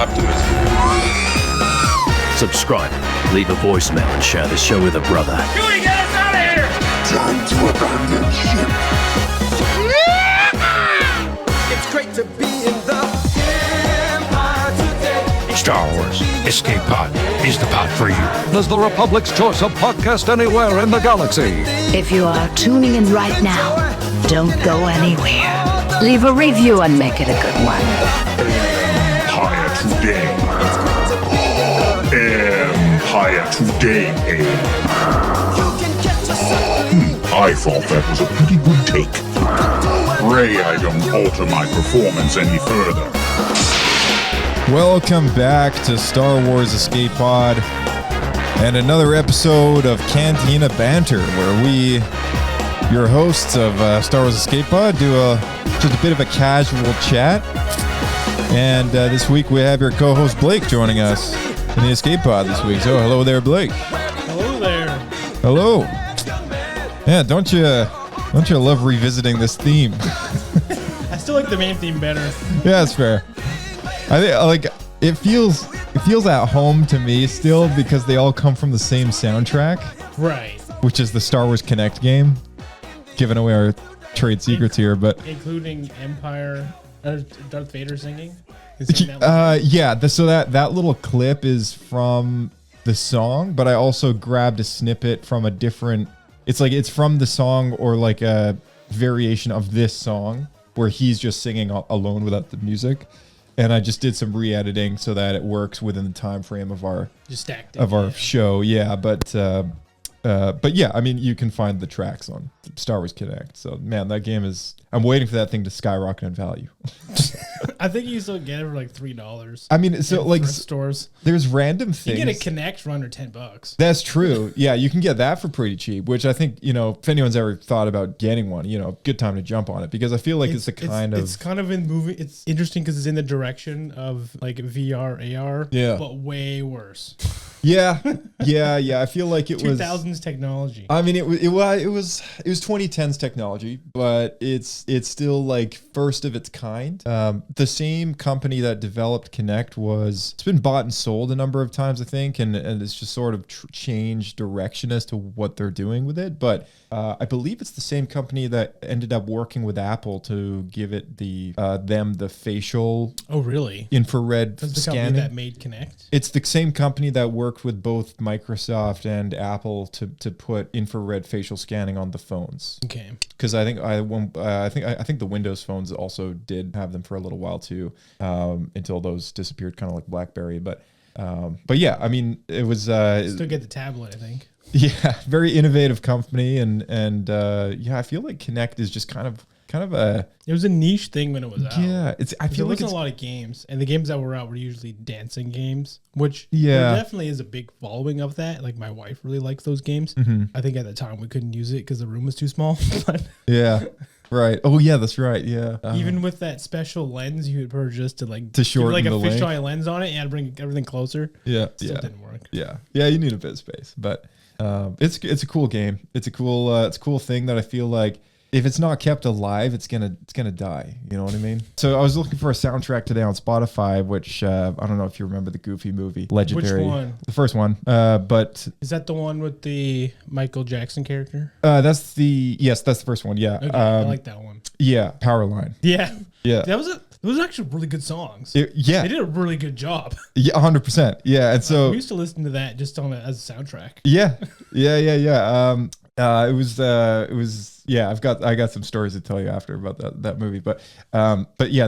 optimism. Subscribe, leave a voicemail, and share the show with a brother. Jodie, get us out of here! Time to abandon ship. It's great to be in the Empire today. Star Wars Escape Pod is the pod for you. There's the Republic's choice of podcast anywhere in the galaxy. If you are tuning in right now, don't go anywhere. Leave a review and make it a good one. Empire today. Empire today. I thought that was a pretty good take. Pray I don't alter my performance any further. Welcome back to Star Wars Escape Pod and another episode of Cantina Banter, where we, your hosts of Star Wars Escape Pod, do just a bit of a casual chat. And this week we have your co-host Blake joining us in the Escape Pod this week. So hello there, Blake. Hello there. Hello. Yeah, don't you love revisiting this theme? I still like the main theme better. Yeah, that's fair. I think it feels at home to me still because they all come from the same soundtrack, Right. which is the Star Wars Connect game. Giving away our trade secrets here, but Including Empire, Darth Vader singing. Is it in that one? yeah. So that little clip is from the song, but I also grabbed a snippet from a different. It's from the song or like a variation of this song where he's just singing alone without the music. And I just did some re-editing so that it works within the time frame of our Just stacked our show. Yeah, but yeah, I mean, you can find the tracks on Star Wars Connect. So man, that game is. I'm waiting for that thing to skyrocket in value. I think you still get it for like $3. I mean, so like stores. There's random things. You get a Connect for under $10. That's true. Yeah, you can get that for pretty cheap, which I think, if anyone's ever thought about getting one, good time to jump on it because I feel like it's kind of in movie. It's interesting because it's in the direction of like VR, AR, yeah, but way worse. Yeah. I feel like it was 2000s technology. I mean, it was 2010s technology, but it's still like first of its kind. The same company that developed Kinect it's been bought and sold a number of times, I think, and it's just sort of changed direction as to what they're doing with it. But I believe it's the same company that ended up working with Apple to give it the facial. Oh, really? Infrared That's the scanning company that made Kinect. It's the same company that worked with both Microsoft and Apple to put infrared facial scanning on the phones. Okay. Because I think the Windows phones also did have them for a little while too, until those disappeared, kind of like BlackBerry. But yeah, I mean, it was still get the tablet, I think. Yeah, very innovative company, and yeah, I feel like Kinect is just kind of a. It was a niche thing when it was out. Yeah, I feel like there wasn't a lot of games, and the games that were out were usually dancing games, which yeah, there definitely is a big following of that. Like my wife really likes those games. Mm-hmm. I think at the time we couldn't use it because the room was too small. But yeah. Right. Oh yeah, that's right. Yeah. Even with that special lens you would purchase to shorten like a the fisheye lens on it and bring everything closer. Yeah. Still didn't work. Yeah. Yeah. You need a bit of space, but it's a cool game. It's a cool thing that I feel like if it's not kept alive, it's gonna die. You know what I mean? So I was looking for a soundtrack today on Spotify, which I don't know if you remember the Goofy movie, Legendary. Which one? The first one. But is that the one with the Michael Jackson character? That's the first one. Yeah. Okay, I like that one. Yeah, Powerline. Yeah. Yeah. Those are actually really good songs. Yeah. They did a really good job. Yeah, 100%. Yeah, and so we used to listen to that just as a soundtrack. Yeah. It was yeah. I got some stories to tell you after about that movie, but yeah.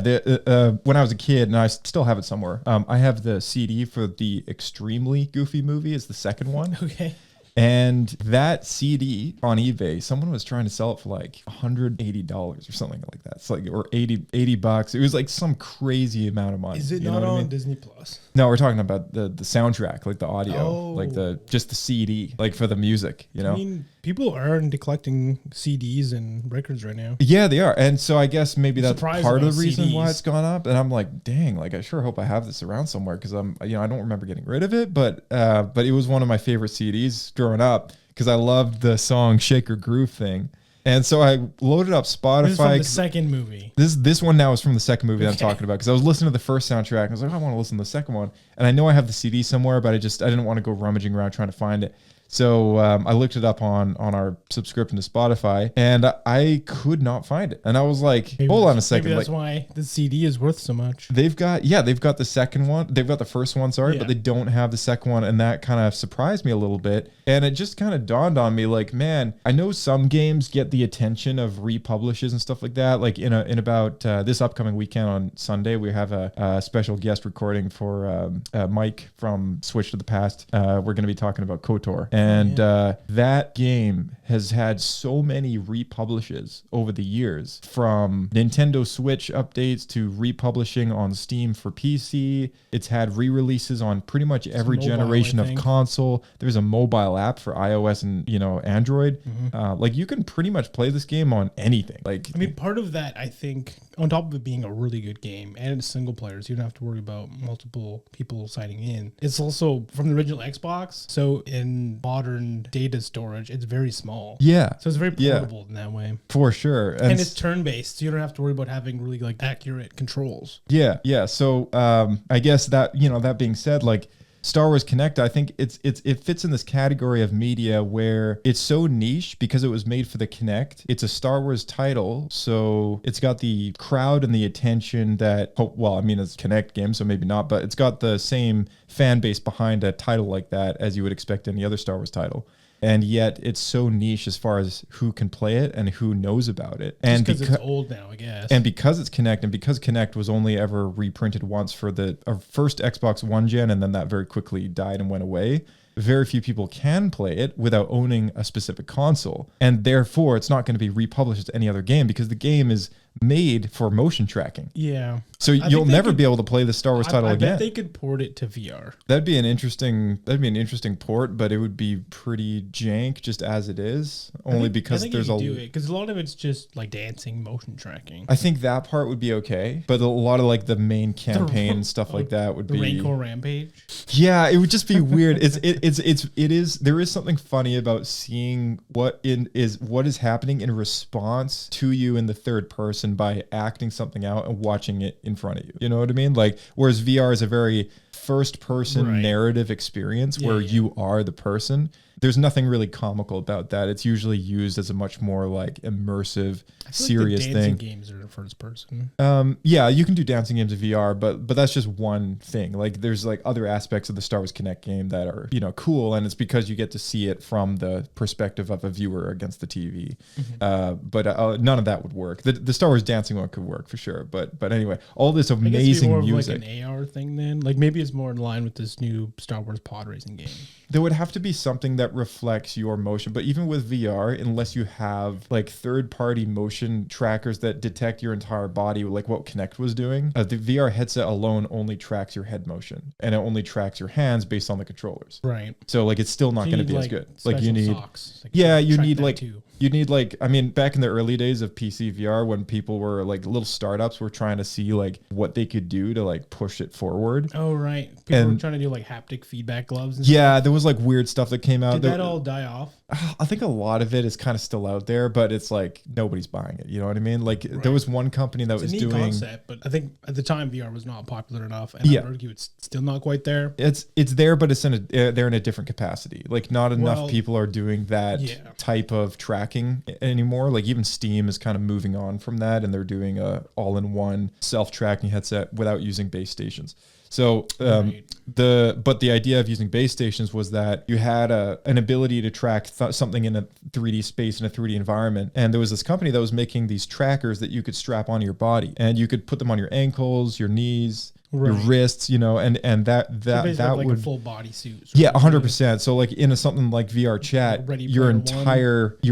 When I was a kid, and I still have it somewhere. I have the CD for the Extremely Goofy movie. Is the second one. Okay. And that CD on eBay, someone was trying to sell it for like $180 or something like that. It's like, or 80 bucks. It was like some crazy amount of money. Is it not on Disney Plus? No, we're talking about the soundtrack, like the audio, like just the CD, like for the music, you know? I mean, people are into collecting CDs and records right now. Yeah, they are. And so I guess maybe that's part of the reason CDs. why it's gone up. And I'm like, dang, like I sure hope I have this around somewhere because I don't remember getting rid of it, but it was one of my favorite CDs growing up because I loved the song Shake or Groove thing. And so I loaded up Spotify. This is from the second movie. This one now is from the second movie that I'm talking about, because I was listening to the first soundtrack and I was like, I want to listen to the second one. And I know I have the CD somewhere, but I didn't want to go rummaging around trying to find it. So I looked it up on our subscription to Spotify, and I could not find it. And I was like, hold on a second. Maybe that's why the CD is worth so much. They've got the second one. They've got the first one, but they don't have the second one. And that kind of surprised me a little bit. And it just kind of dawned on me, like, man, I know some games get the attention of republishes and stuff like that. Like in about this upcoming weekend on Sunday, we have a special guest recording for Mike from Switch to the Past. We're going to be talking about KOTOR. And that game has had so many republishes over the years, from Nintendo Switch updates to republishing on Steam for PC. It's had re-releases on pretty much every generation of console. There's a mobile app for iOS and Android. Like you can pretty much play this game on anything. Like, I mean, part of that, I think, on top of it being a really good game and it's single player, so you don't have to worry about multiple people signing in. It's also from the original Xbox, so in modern data storage, it's very small. Yeah. So it's very portable in that way. For sure. And it's turn-based, so you don't have to worry about having really like accurate controls. Yeah. So I guess that, that being said, like, Star Wars Kinect, I think it fits in this category of media where it's so niche because it was made for the Kinect. It's a Star Wars title, so it's got the crowd and the attention that, well, I mean, it's a Kinect game, so maybe not, but it's got the same fan base behind a title like that as you would expect any other Star Wars title. And yet it's so niche as far as who can play it and who knows about it. And because it's old now, I guess. And because it's Kinect, and because Kinect was only ever reprinted once for the first Xbox One gen, and then that very quickly died and went away, very few people can play it without owning a specific console. And therefore, it's not going to be republished as any other game because the game is made for motion tracking. Yeah. So you'll never be able to play the Star Wars title again. I bet they could port it to VR. That'd be an interesting port, but it would be pretty jank just as it is. Only because there's because a lot of it's just like dancing, motion tracking. I think that part would be okay, but a lot of like the main campaign and stuff like that would be Rancor Rampage. Yeah, it would just be weird. There is something funny about seeing what is happening in response to you in the third person by acting something out and watching it in front of you. You know what I mean? Like, whereas VR is a very first person narrative experience where you are the person. There's nothing really comical about that. It's usually used as a much more like immersive, serious like thing. Games are first person. Yeah, you can do dancing games in VR, but that's just one thing. Like, there's like other aspects of the Star Wars Kinect game that are cool, and it's because you get to see it from the perspective of a viewer against the TV. But none of that would work. The Star Wars dancing one could work for sure. But anyway, all this amazing more music. Of like an AR thing then. Like maybe it's more in line with this new Star Wars pod racing game. There would have to be something that reflects your motion. But even with VR, unless you have like third-party motion trackers that detect your entire body, like what Kinect was doing, the VR headset alone only tracks your head motion, and it only tracks your hands based on the controllers. Right. So like it's still not going to be as good. Like you need socks. you need like, I mean, back in the early days of PC VR, when people were like little startups were trying to see like what they could do to like push it forward. Oh, right. People were trying to do like haptic feedback gloves and stuff. There was like weird stuff that came out. Did that all die off? I think a lot of it is kind of still out there, but it's like nobody's buying it. You know what I mean? Like there was one company that was doing concept, but I think at the time VR was not popular enough, and I would argue it's still not quite there. It's there, but it's they're in a different capacity. Like not enough people are doing that type of tracking anymore. Like even Steam is kind of moving on from that, and they're doing a all-in-one self-tracking headset without using base stations. So the idea of using base stations was that you had an ability to track something in a 3D space, in a 3D environment. And there was this company that was making these trackers that you could strap onto your body, and you could put them on your ankles, your knees, your wrists, and that like would a full body suit. 100%. So like in something like VR chat, your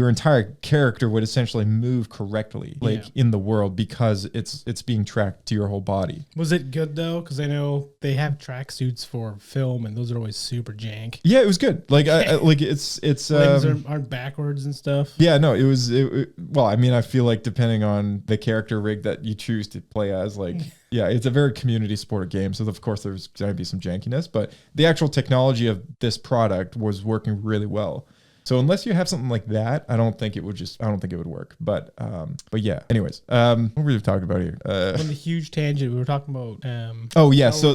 entire character would essentially move correctly, in the world, because it's being tracked to your whole body. Was it good though? Because I know they have track suits for film, and those are always super jank. Yeah, it was good. Like it's legs aren't backwards and stuff. Yeah, no, it was. Well, I mean, I feel like depending on the character rig that you choose to play as, like. Yeah, it's a very community supported game, so of course there's going to be some jankiness, but the actual technology of this product was working really well. So unless you have something like that, I don't think it would work. But yeah. Anyways, what were we talking about here? On the huge tangent, we were talking about.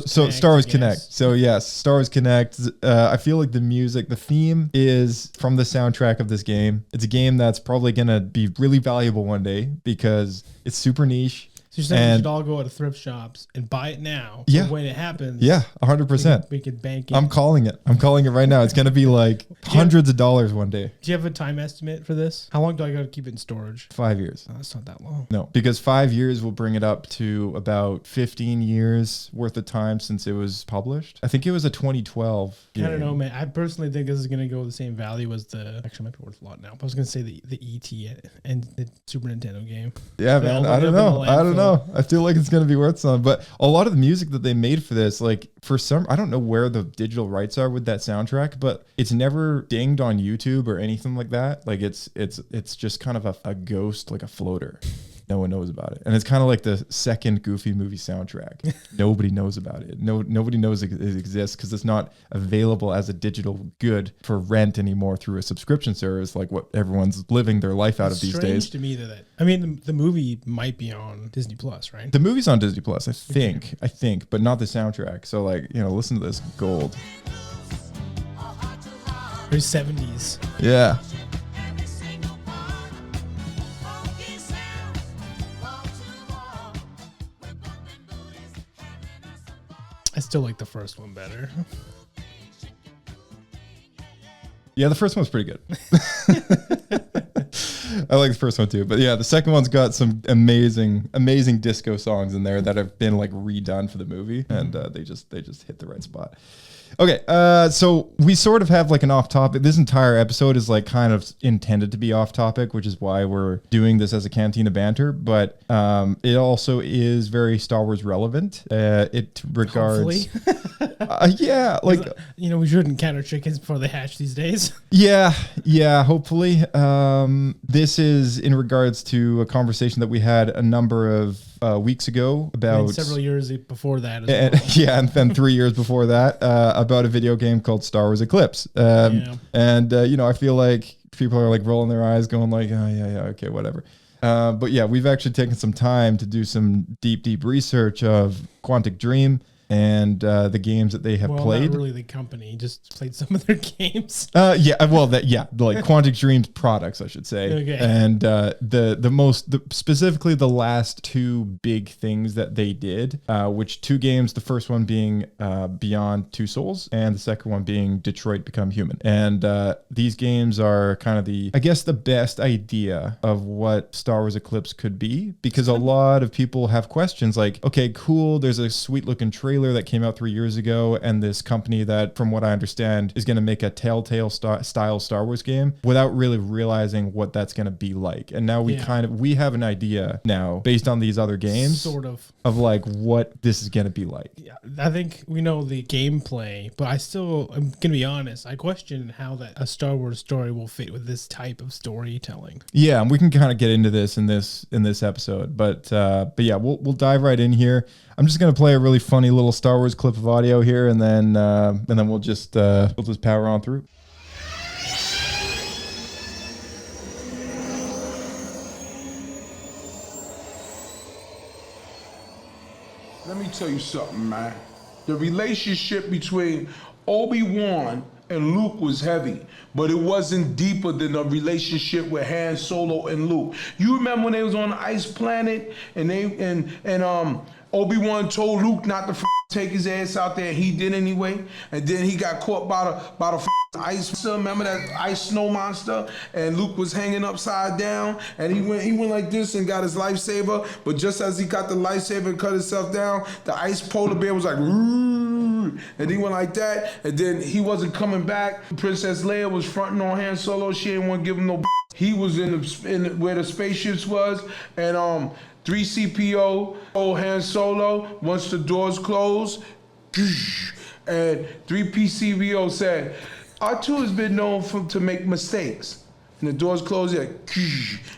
Star Wars Connect. So yes, Star Wars Connect. I feel like the music, the theme is from the soundtrack of this game. It's a game that's probably gonna be really valuable one day because it's super niche. So you're saying we should all go to thrift shops and buy it now. Yeah. So when it happens. Yeah, 100%. We could bank it. I'm calling it right now. It's going to be like hundreds of dollars one day. Do you have a time estimate for this? How long do I got to keep it in storage? 5 years. Oh, that's not that long. No, because 5 years will bring it up to about 15 years worth of time since it was published. I think it was a 2012 game. I don't know, man. I personally think this is going to go the same value as the... Actually, it might be worth a lot now. But I was going to say the E.T. and the Super Nintendo game. Yeah, man. I don't know. I feel like it's going to be worth some, but a lot of the music that they made for this, like for some, I don't know where the digital rights are with that soundtrack, but it's never dinged on YouTube or anything like that. Like it's just kind of a ghost, like a floater. No one knows about it. And it's kind of like the second Goofy movie soundtrack. Nobody knows about it. Nobody knows it exists because it's not available as a digital good for rent anymore through a subscription service like what everyone's living their life out of these days. Strange to me that I mean, the movie might be on Disney Plus, right? The movie's on Disney Plus, I think, but not the soundtrack. So like, listen to this gold. There's 70s. Yeah. I still like the first one better. Yeah, the first one's pretty good. I like the first one too. But yeah, the second one's got some amazing disco songs in there that have been like redone for the movie. And they just hit the right spot. Okay, so we sort of have like an off topic. This entire episode is like kind of intended to be off topic, which is why we're doing this as a Cantina banter. But it also is very Star Wars relevant. It regards, yeah, like we shouldn't counter chickens before they hatch these days. Yeah, hopefully. This is in regards to a conversation that we had a number of weeks ago about several years before that as well. Yeah, and then 3 years before that about a video game called Star Wars Eclipse. And I feel like people are like rolling their eyes going like, oh yeah, okay, whatever. But yeah, we've actually taken some time to do some deep research of Quantic Dream and the games that they have played. Not really the company, just played some of their games. Like Quantic Dream's products, I should say. Okay. And specifically the last two big things that they did, which two games, the first one being Beyond Two Souls, and the second one being Detroit Become Human. And these games are kind of the best idea of what Star Wars Eclipse could be, because a lot of people have questions like, okay, cool, there's a sweet looking trailer that came out 3 years ago, and this company that, from what I understand, is going to make a Telltale style Star Wars game without really realizing what that's going to be like. And now we have an idea now based on these other games, sort of like what this is going to be like. Yeah, I think we know the gameplay, but I'm going to be honest, I question how a Star Wars story will fit with this type of storytelling. Yeah, and we can kind of get into this in this episode, but yeah, we'll dive right in here. I'm just gonna play a really funny little Star Wars clip of audio here, and then we'll just power on through. Let me tell you something, man. The relationship between Obi-Wan and Luke was heavy, but it wasn't deeper than a relationship with Han Solo and Luke. You remember when they was on the ice planet and Obi-Wan told Luke not to take his ass out there, and he did anyway, and then he got caught by the ice monster. Remember that ice snow monster? And Luke was hanging upside down, and he went like this and got his lightsaber, but just as he got the lightsaber and cut himself down, the ice polar bear was like, and he went like that, and then he wasn't coming back. Princess Leia was fronting on Han Solo. She didn't want to give him no. He was in where the spaceships was, and 3CPO, old Han Solo, once the doors closed, and 3PCBO said, R2 has been known to make mistakes. And the doors closed,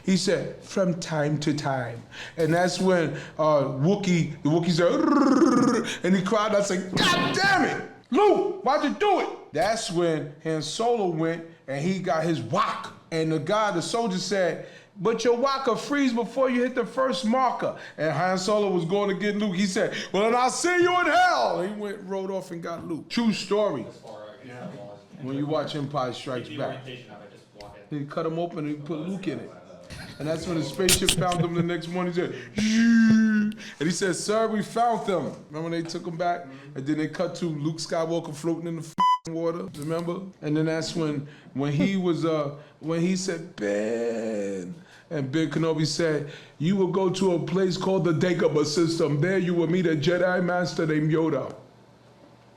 he said, from time to time. And that's when the Wookiee said, and he cried out, saying, God damn it! Luke, why'd you do it? That's when Han Solo went and he got his wok. And the soldier said, but your wok will freeze before you hit the first marker. And Han Solo was going to get Luke. He said, well, then I'll see you in hell. He rode off and got Luke. True story. When you watch Empire Strikes Back. He cut him open and he put Luke in it. And that's when the spaceship found them the next morning. He said, and he said, sir, we found them. Remember when they took him back? And then they cut to Luke Skywalker floating in the water, remember? And then that's when he said, Ben. And Ben Kenobi said, you will go to a place called the Dagobah system. There you will meet a Jedi master named Yoda.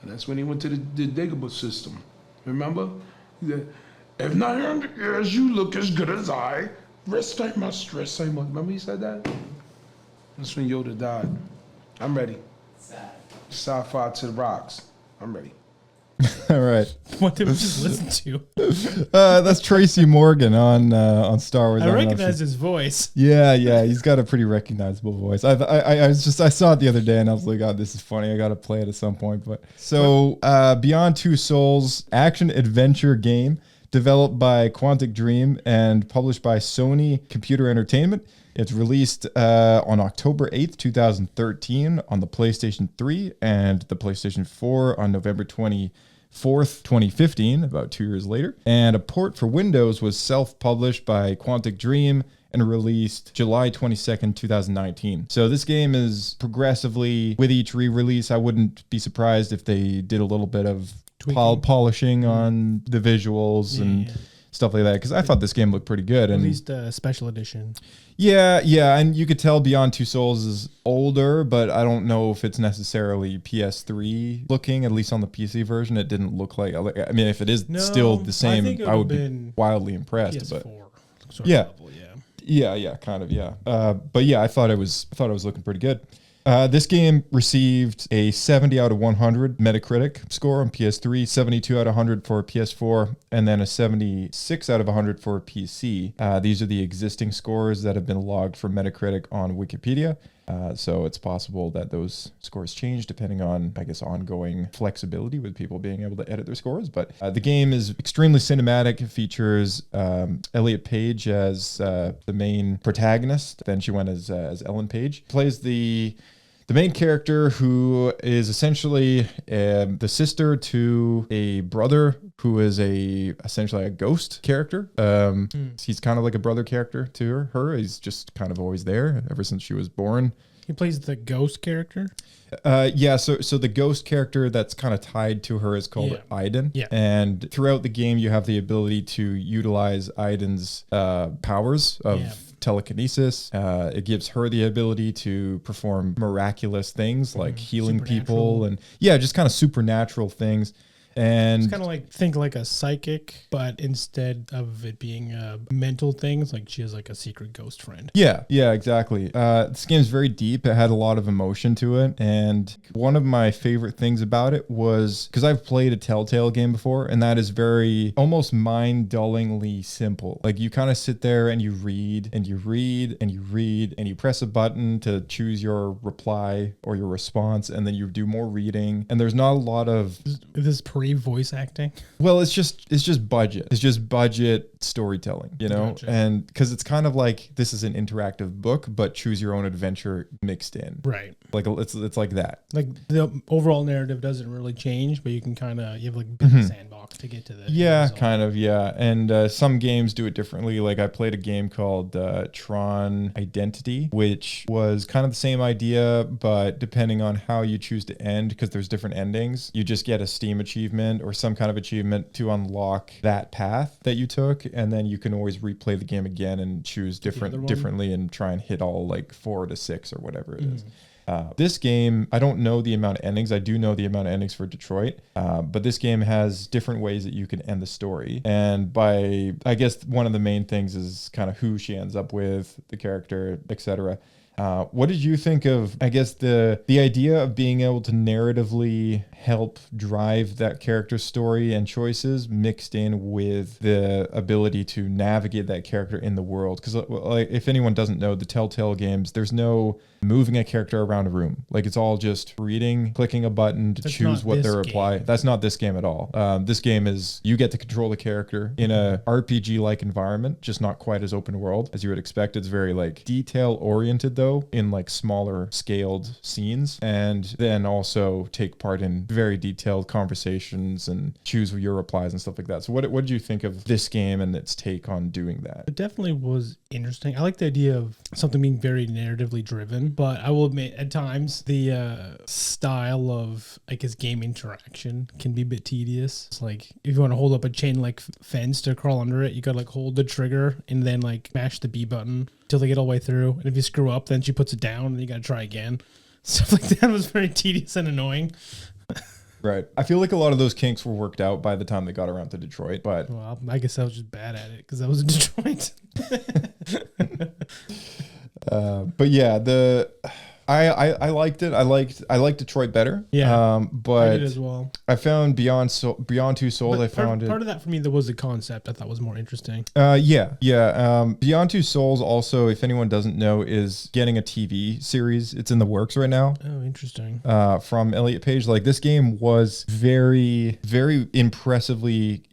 And that's when he went to the Dagobah system. Remember? He said, if 900 years you look as good as I, rest I must, rest I must. Remember he said that? That's when Yoda died. I'm ready. Sci-fi to the rocks. I'm ready. All right. What did we just listen to? That's Tracy Morgan on Star Wars. I recognize his voice. Yeah, he's got a pretty recognizable voice. I saw it the other day and I was like, oh, this is funny. I got to play it at some point. But so Beyond Two Souls, action adventure game developed by Quantic Dream and published by Sony Computer Entertainment. It's released on October 8th, 2013 on the PlayStation 3 and the PlayStation 4 on November 24th, 2015, about 2 years later. And a port for Windows was self-published by Quantic Dream and released July 22nd, 2019. So this game is progressively, with each re-release, I wouldn't be surprised if they did a little bit of polishing on the visuals and stuff like that, because I thought this game looked pretty good. At least a special edition. Yeah, and you could tell Beyond Two Souls is older, but I don't know if it's necessarily PS3 looking, at least on the PC version. It didn't look like, I mean, if it is still the same, I would be wildly impressed. PS4 but yeah, kind of, yeah. But yeah, I thought it was looking pretty good. This game received a 70 out of 100 Metacritic score on PS3, 72 out of 100 for PS4, and then a 76 out of 100 for PC. These are the existing scores that have been logged for Metacritic on Wikipedia. So it's possible that those scores change depending on, I guess, ongoing flexibility with people being able to edit their scores. But the game is extremely cinematic. It features Elliot Page as the main protagonist. Then she went as Ellen Page. Plays the main character, who is essentially the sister to a brother who is essentially a ghost character. He's kind of like a brother character to her. He's just kind of always there ever since she was born. He plays the ghost character? Yeah, so the ghost character that's kind of tied to her is called Aiden. Yeah. And throughout the game, you have the ability to utilize Aiden's powers of telekinesis. It gives her the ability to perform miraculous things like healing people and just kind of supernatural things. And it's kind of think like a psychic, but instead of it being mental things, like she has like a secret ghost friend. Yeah, exactly. This game's very deep. It had a lot of emotion to it. And one of my favorite things about it was, because I've played a Telltale game before, and that is very almost mind-dullingly simple. Like you kind of sit there and you read and you read and you read and you press a button to choose your reply or your response, and then you do more reading. And there's not a lot of voice acting. Well, it's just budget. It's just budget storytelling, you know? Gotcha. And because it's kind of like this is an interactive book, but choose your own adventure mixed in. Right. Like it's like that. Like the overall narrative doesn't really change, but you can you have like a bit of sandbox to get to the result. Kind of, yeah. And some games do it differently. Like I played a game called Tron Identity, which was kind of the same idea, but depending on how you choose to end, because there's different endings, you just get a Steam achievement or some kind of achievement to unlock that path that you took, and then you can always replay the game again and choose differently and try and hit all like 4 to 6 or whatever it is. This game, I don't know the amount of endings. I do know the amount of endings for Detroit, but this game has different ways that you can end the story. And I guess one of the main things is kind of who she ends up with, the character, etc. What did you think of, I guess, the idea of being able to narratively help drive that character's story and choices mixed in with the ability to navigate that character in the world? Because if anyone doesn't know, the Telltale games, there's no moving a character around a room. Like it's all just reading, clicking a button to choose what their reply. That's not this game at all. This game is you get to control the character in a RPG-like environment, just not quite as open world as you would expect. It's very like detail oriented though, in like smaller scaled scenes, and then also take part in very detailed conversations and choose your replies and stuff like that. So what did you think of this game and its take on doing that? It definitely was interesting. I like the idea of something being very narratively driven, but I will admit at times the style of, I guess, game interaction can be a bit tedious. It's like if you want to hold up a chain like fence to crawl under it, you gotta like hold the trigger and then like mash the B button till they get all the way through. And if you screw up, then she puts it down and you gotta try again. Stuff like that was very tedious and annoying. Right. I feel like a lot of those kinks were worked out by the time they got around to Detroit, but well, I guess I was just bad at it because I was in Detroit. But yeah, I liked it. I liked Detroit better. Yeah, but I did as well. I found Beyond Two Souls. But I found part of that for me, there was a concept I thought was more interesting. Yeah. Beyond Two Souls also, if anyone doesn't know, is getting a TV series. It's in the works right now. Oh, interesting. From Elliot Page. Like this game was very, very impressively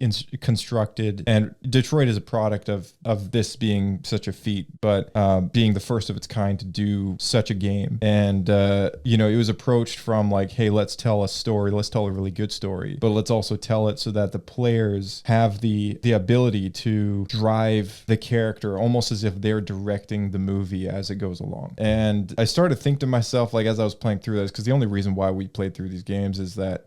constructed, and Detroit is a product of this being such a feat, but being the first of its kind to do such a game. And, it was approached from like, hey, let's tell a story. Let's tell a really good story, but let's also tell it so that the players have the ability to drive the character almost as if they're directing the movie as it goes along. And I started to think to myself, like, as I was playing through this, because the only reason why we played through these games is that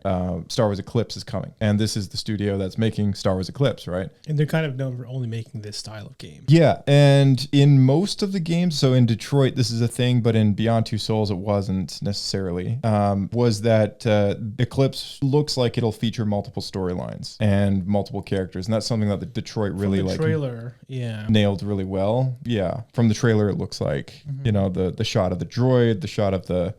Star Wars Eclipse is coming. And this is the studio that's making Star Wars Eclipse, right? And they're kind of known for only making this style of game. Yeah. And in most of the games, so in Detroit, this is a thing, but in Beyond Two Souls, it wasn't necessarily, was that Eclipse looks like it'll feature multiple storylines and multiple characters. And that's something that the Detroit really From the trailer, nailed really well. Yeah. From the trailer, it looks like, the shot of the droid, the shot of the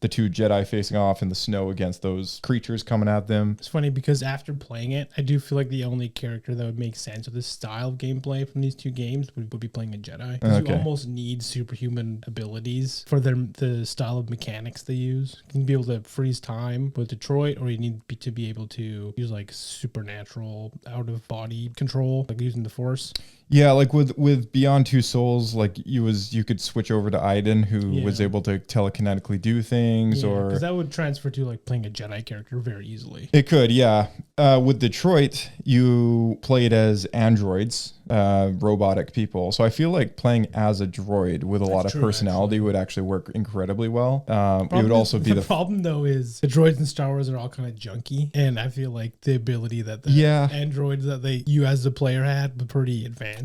two Jedi facing off in the snow against those creatures coming at them. It's funny because after playing it, I do feel like the only character that would make sense with this style of gameplay from these two games would be playing a Jedi. Because you almost need superhuman abilities for the style of mechanics they use. You can be able to freeze time with Detroit, or you need to be able to use like supernatural out of body control, like using the Force. Yeah, like with Beyond Two Souls, like you could switch over to Aiden, who was able to telekinetically do things, or because that would transfer to like playing a Jedi character very easily. It could, yeah. With Detroit, you played as androids, robotic people. So I feel like playing as a droid with a lot of personality would actually work incredibly well. It would also be the problem though is the droids in Star Wars are all kind of junky, and I feel like the ability that the androids that you as the player had were pretty advanced.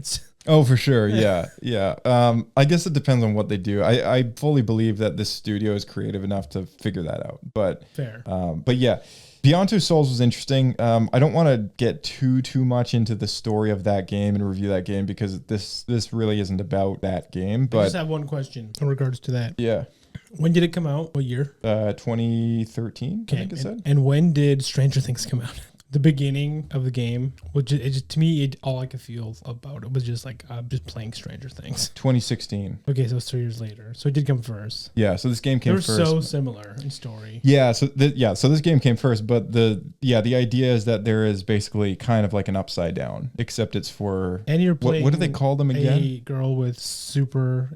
Oh, for sure. Yeah. I guess it depends on what they do. I fully believe that this studio is creative enough to figure that out. But fair. But yeah, Beyond Two Souls was interesting. I don't want to get too much into the story of that game and review that game because this really isn't about that game. But I just have one question in regards to that. Yeah. When did it come out? What year? 2013, I think it said. And when did Stranger Things come out? The beginning of the game, which to me, all I could feel about it was just like I'm just playing Stranger Things. 2016. Okay, so it's 3 years later. So it did come first. Yeah, so this game came first. They're so similar in story. Yeah, so this game came first, but the idea is that there is basically kind of like an upside down, except it's for and you're playing what do they call them again? A girl with super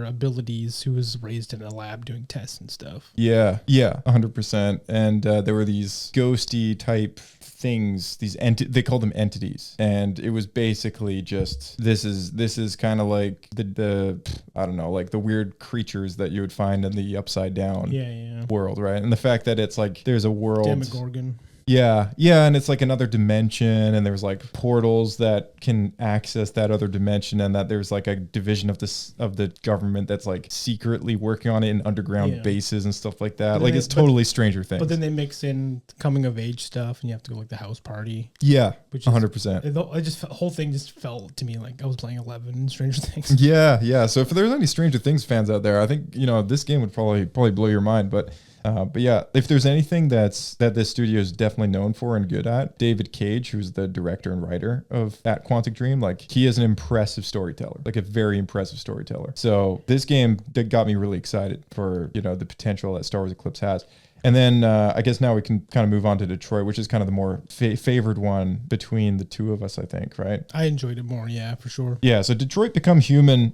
abilities who was raised in a lab doing tests and stuff. Yeah, 100%. And there were these ghosty type things, they called them entities, and it was basically just this is kind of like the I don't know, like the weird creatures that you would find in the upside down world, right? And the fact that it's like there's a world Demogorgon. Yeah, and it's like another dimension, and there's like portals that can access that other dimension, and that there's like a division of the government that's like secretly working on it in underground bases and stuff like that. Like it's totally Stranger Things. But then they mix in coming of age stuff, and you have to go like the house party. Yeah, which 100%. The whole thing just felt to me like I was playing 11 in Stranger Things. Yeah. So if there's any Stranger Things fans out there, I think this game would probably blow your mind, but. But yeah, if there's anything that this studio is definitely known for and good at, David Cage, who's the director and writer of at Quantic Dream, like he is an impressive storyteller, like a very impressive storyteller. So this game that got me really excited for, you know, the potential that Star Wars Eclipse has. And then I guess now we can kind of move on to Detroit, which is kind of the more favored one between the two of us, I think, right? I enjoyed it more, yeah, for sure. Yeah, so Detroit Become Human.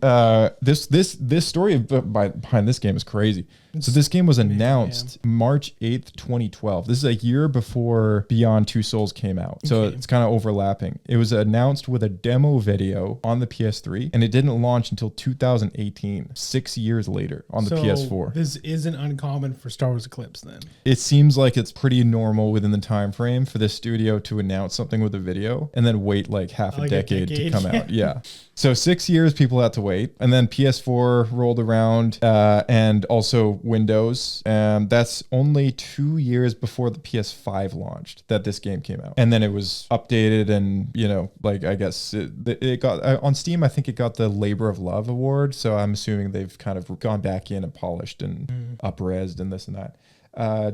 This story behind this game is crazy. So this game was announced March 8th, 2012. This is a year before Beyond Two Souls came out. So it's kind of overlapping. It was announced with a demo video on the PS3, and it didn't launch until 2018, 6 years later on the PS4. This isn't uncommon for Star Wars Eclipse then. It seems like it's pretty normal within the time frame for this studio to announce something with a video and then wait like half a decade to come out. Yeah. So 6 years people had to wait, and then PS4 rolled around, and also Windows. That's only 2 years before the PS5 launched that this game came out, and then it was updated, and you know, like I guess it got on Steam. I think it got the Labor of Love award. So I'm assuming they've kind of gone back in and polished and up-resed and this and that.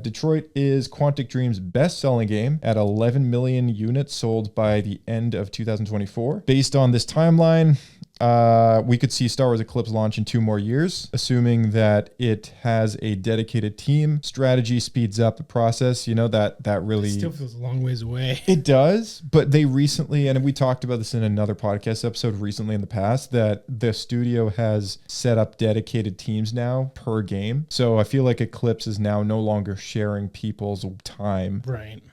Detroit is Quantic Dream's best-selling game at 11 million units sold by the end of 2024. Based on this timeline, we could see Star Wars Eclipse launch in 2 more years, assuming that it has a dedicated team. Strategy speeds up the process. You know, that really... It still feels a long ways away. It does, but they recently, and we talked about this in another podcast episode recently in the past, that the studio has set up dedicated teams now per game. So I feel like Eclipse is now no longer sharing people's time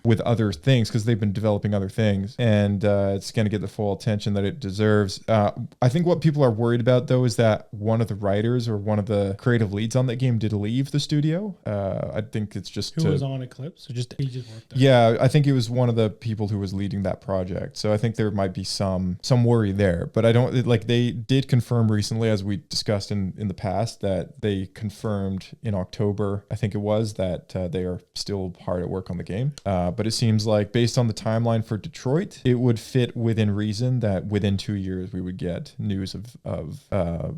with other things because they've been developing other things, and it's going to get the full attention that it deserves. I think what people are worried about, though, is that one of the writers or one of the creative leads on that game did leave the studio. I think it's just... Who was on Eclipse? Or just he just worked there? Yeah, I think it was one of the people who was leading that project. So I think there might be some worry there. But I don't... Like, they did confirm recently, as we discussed in the past, that they confirmed in October, I think it was, that they are still hard at work on the game. But it seems like, based on the timeline for Detroit, it would fit within reason that within 2 years we would get news of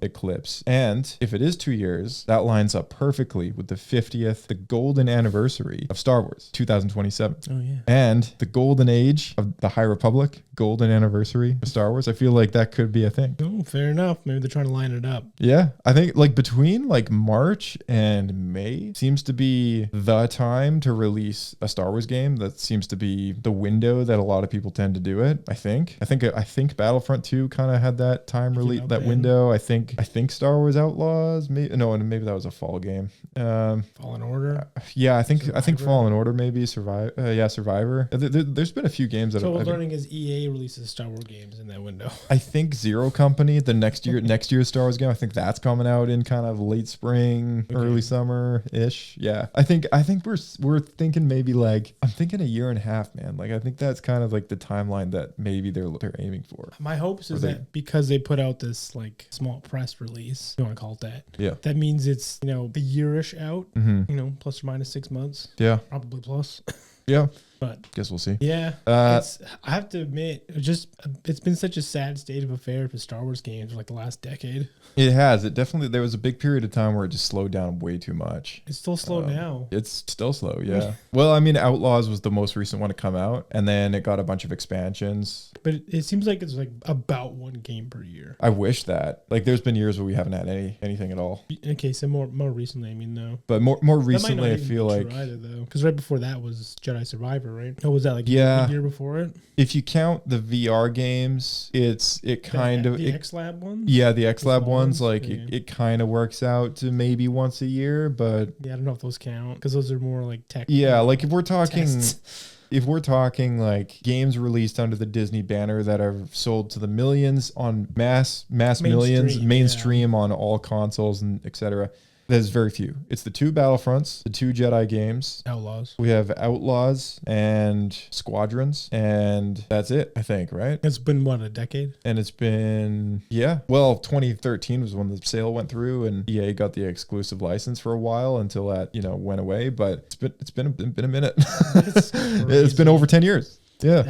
Eclipse. And if it is 2 years, that lines up perfectly with the 50th, the golden anniversary of Star Wars, 2027. Oh, yeah. And the golden age of the High Republic, golden anniversary of Star Wars. I feel like that could be a thing. Oh, fair enough. Maybe they're trying to line it up. Yeah. I think like between like March and May seems to be the time to release a Star Wars game. That seems to be the window that a lot of people tend to do it. I think Battlefront 2 kind of had that time release, that window. I think Star Wars Outlaws, maybe that was a fall game. Fallen Order. Yeah, I think Fallen Order, maybe Survivor. There's been a few games that. So what's learning is EA releases Star Wars games in that window. I think Zero Company, the next year's Star Wars game, I think that's coming out in kind of late spring, early summer ish. Yeah, I think we're thinking maybe like, I'm thinking a year and a half, man. Like I think that's kind of like the timeline that maybe they're aiming for. My hopes is that because they put out this like small press release, if you want to call it that. Yeah. That means it's, you know, a yearish out, you know, plus or minus 6 months. Yeah. Probably plus. Yeah. But guess we'll see. Yeah. I have to admit, it's been such a sad state of affair for Star Wars games for like the last decade. It has. There was a big period of time where it just slowed down way too much. It's still slow now. It's still slow, yeah. Well, I mean, Outlaws was the most recent one to come out, and then it got a bunch of expansions. But it seems like it's like about one game per year. I wish that. Like, there's been years where we haven't had anything at all. Okay, so more recently, I mean, no. But more recently, I feel like... Because right before that was Jedi Survivor, right? Oh, was that like a year before it? If you count the VR games, the XLab ones? Yeah, the XLab ones, like it kind of works out to maybe once a year, but... Yeah, I don't know if those count, because those are more like tech. Yeah, like if we're talking... If we're talking like games released under the Disney banner that are sold to the millions on mass millions, mainstream on all consoles and etc., there's very few. It's the 2 Battlefronts, the 2 Jedi games. Outlaws. We have Outlaws and Squadrons, and that's it, I think, right? It's been, what, a decade? And it's been, yeah. Well, 2013 was when the sale went through, and EA got the exclusive license for a while until that, went away. But it's been a minute. It's been over 10 years. Yeah.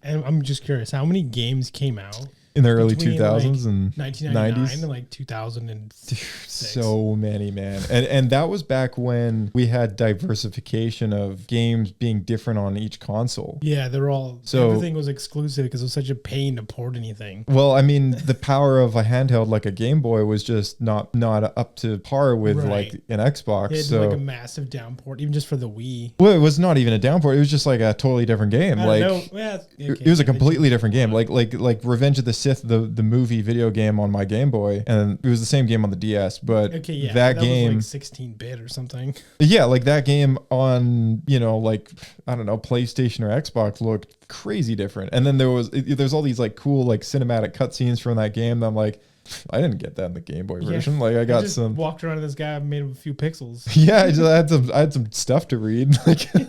I'm just curious, how many games came out in the early between, 2000s and 1999 90s. and like 2006. So many, man. And that was back when we had diversification of games being different on each console. Yeah, they're all, everything was exclusive because it was such a pain to port anything. Well, I mean, the power of a handheld like a Game Boy was just not up to par with like an Xbox. It so like a massive downport, even just for the Wii. well, it was not even a downport. It was just like a totally different game. It was a completely different game. Like Revenge of the Sith, the movie video game on my Game Boy, and it was the same game on the DS. But that game was like 16-bit or something. Yeah, like that game on like I don't know, PlayStation or Xbox looked crazy different. And then there's all these like cool like cinematic cutscenes from that game that I'm like, I didn't get that in the Game Boy version. Like I got some. Walked around this guy, made a few pixels. Yeah, I had some stuff to read. Like I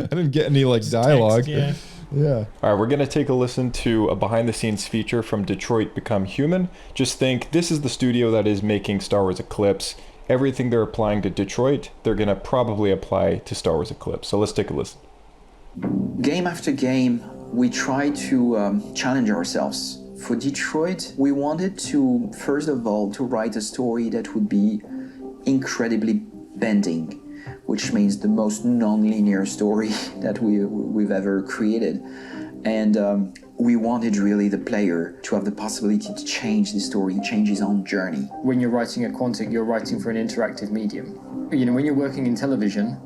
didn't get any like dialogue. Text, yeah. All right, we're gonna take a listen to a behind-the-scenes feature from Detroit Become Human. Just think, this is the studio that is making Star Wars Eclipse. Everything they're applying to Detroit, they're gonna probably apply to Star Wars Eclipse. So let's take a listen. Game after game, we try to challenge ourselves. For Detroit, we wanted to, first of all, to write a story that would be incredibly bending, which means the most non-linear story that we've ever created. And we wanted really the player to have the possibility to change the story, change his own journey. When you're writing at Quantic, you're writing for an interactive medium. When you're working in television,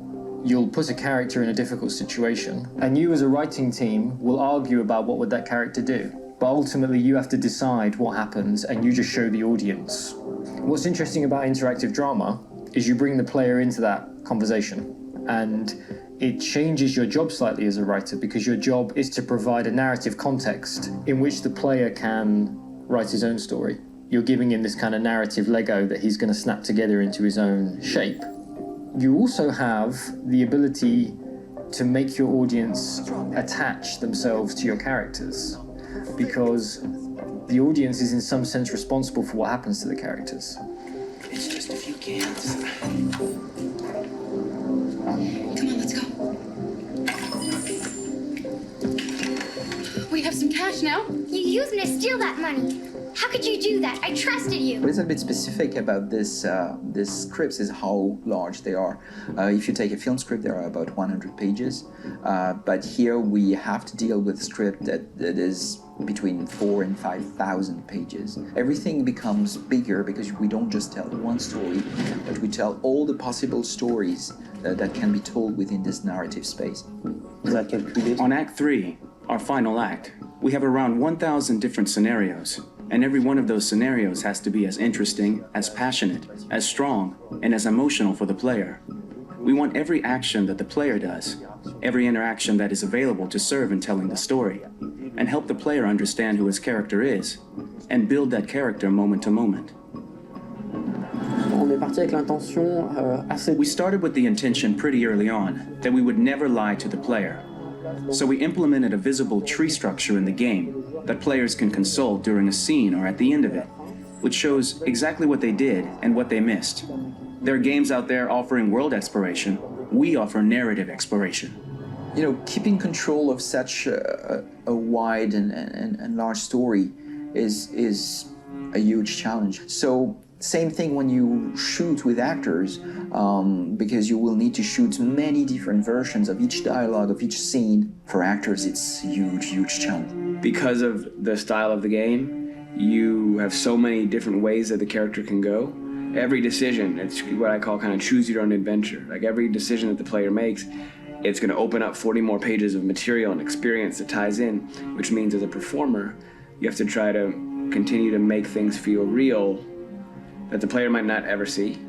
you'll put a character in a difficult situation, and you as a writing team will argue about what would that character do. But ultimately you have to decide what happens, and you just show the audience. What's interesting about interactive drama is you bring the player into that conversation, and it changes your job slightly as a writer, because your job is to provide a narrative context in which the player can write his own story. You're giving him this kind of narrative Lego that he's going to snap together into his own shape. You also have the ability to make your audience attach themselves to your characters, because the audience is in some sense responsible for what happens to the characters. It's just a few cans. Come on, let's go. We have some cash now. You used me to steal that money. How could you do that? I trusted you. What is a bit specific about this scripts is how large they are. If you take a film script, there are about 100 pages. But here we have to deal with a script that is between 4,000 and 5,000 pages. Everything becomes bigger because we don't just tell one story, but we tell all the possible stories that can be told within this narrative space. On Act 3, our final act, we have around 1,000 different scenarios. And every one of those scenarios has to be as interesting, as passionate, as strong, and as emotional for the player. We want every action that the player does, every interaction that is available to serve in telling the story, and help the player understand who his character is, and build that character moment to moment. We started with the intention pretty early on that we would never lie to the player. So we implemented a visible tree structure in the game that players can consult during a scene or at the end of it, which shows exactly what they did and what they missed. There are games out there offering world exploration. We offer narrative exploration. Keeping control of such a wide and large story is a huge challenge. So same thing when you shoot with actors, because you will need to shoot many different versions of each dialogue, of each scene. For actors, it's a huge challenge. Because of the style of the game, you have so many different ways that the character can go. Every decision, it's what I call kind of choose your own adventure. Like every decision that the player makes, it's going to open up 40 more pages of material and experience that ties in, which means as a performer, you have to try to continue to make things feel real that the player might not ever see,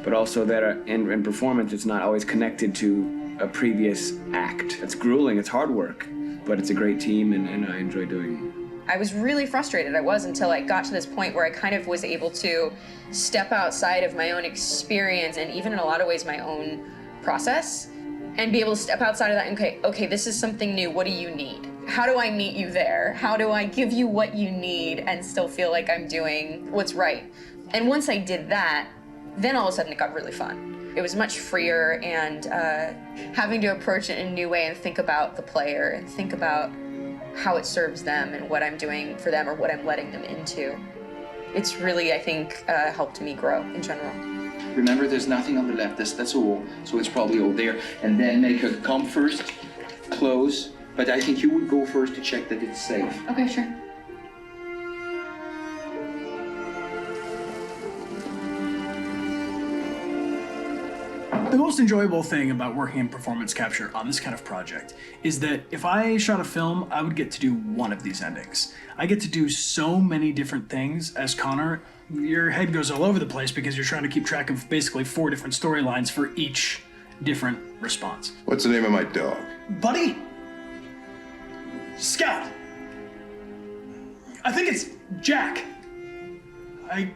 but also that in performance, it's not always connected to a previous act. It's grueling, it's hard work, but it's a great team, and I enjoy doing it. I was really frustrated. I was until I got to this point where I kind of was able to step outside of my own experience and even in a lot of ways my own process and be able to step outside of that and okay, this is something new. What do you need? How do I meet you there? How do I give you what you need and still feel like I'm doing what's right? And once I did that, then all of a sudden it got really fun. It was much freer, and having to approach it in a new way and think about the player and think about how it serves them and what I'm doing for them or what I'm letting them into. It's really, I think, helped me grow in general. Remember, there's nothing on the left. That's all. So it's probably all there. And then make her come first, close. But I think you would go first to check that it's safe. Okay, sure. The most enjoyable thing about working in performance capture on this kind of project is that if I shot a film, I would get to do one of these endings. I get to do so many different things as Connor. Your head goes all over the place because you're trying to keep track of basically 4 different storylines for each different response. What's the name of my dog? Buddy? Scout. I think it's Jack. I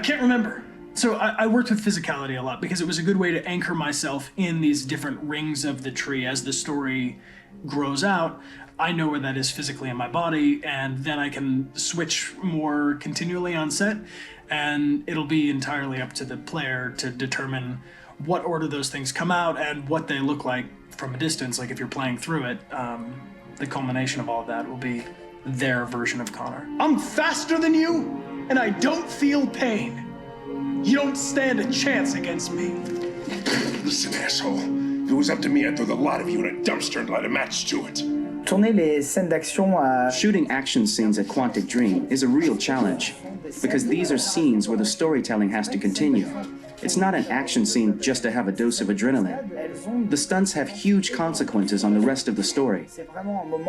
can't remember. So I worked with physicality a lot because it was a good way to anchor myself in these different rings of the tree as the story grows out. I know where that is physically in my body, and then I can switch more continually on set, and it'll be entirely up to the player to determine what order those things come out and what they look like from a distance. Like if you're playing through it, the culmination of all of that will be their version of Connor. I'm faster than you, and I don't feel pain. You don't stand a chance against me. Listen, asshole. If it was up to me, I'd throw the lot of you in a dumpster and light a match to it. Shooting action scenes at Quantic Dream is a real challenge, because these are scenes where the storytelling has to continue. It's not an action scene just to have a dose of adrenaline. The stunts have huge consequences on the rest of the story.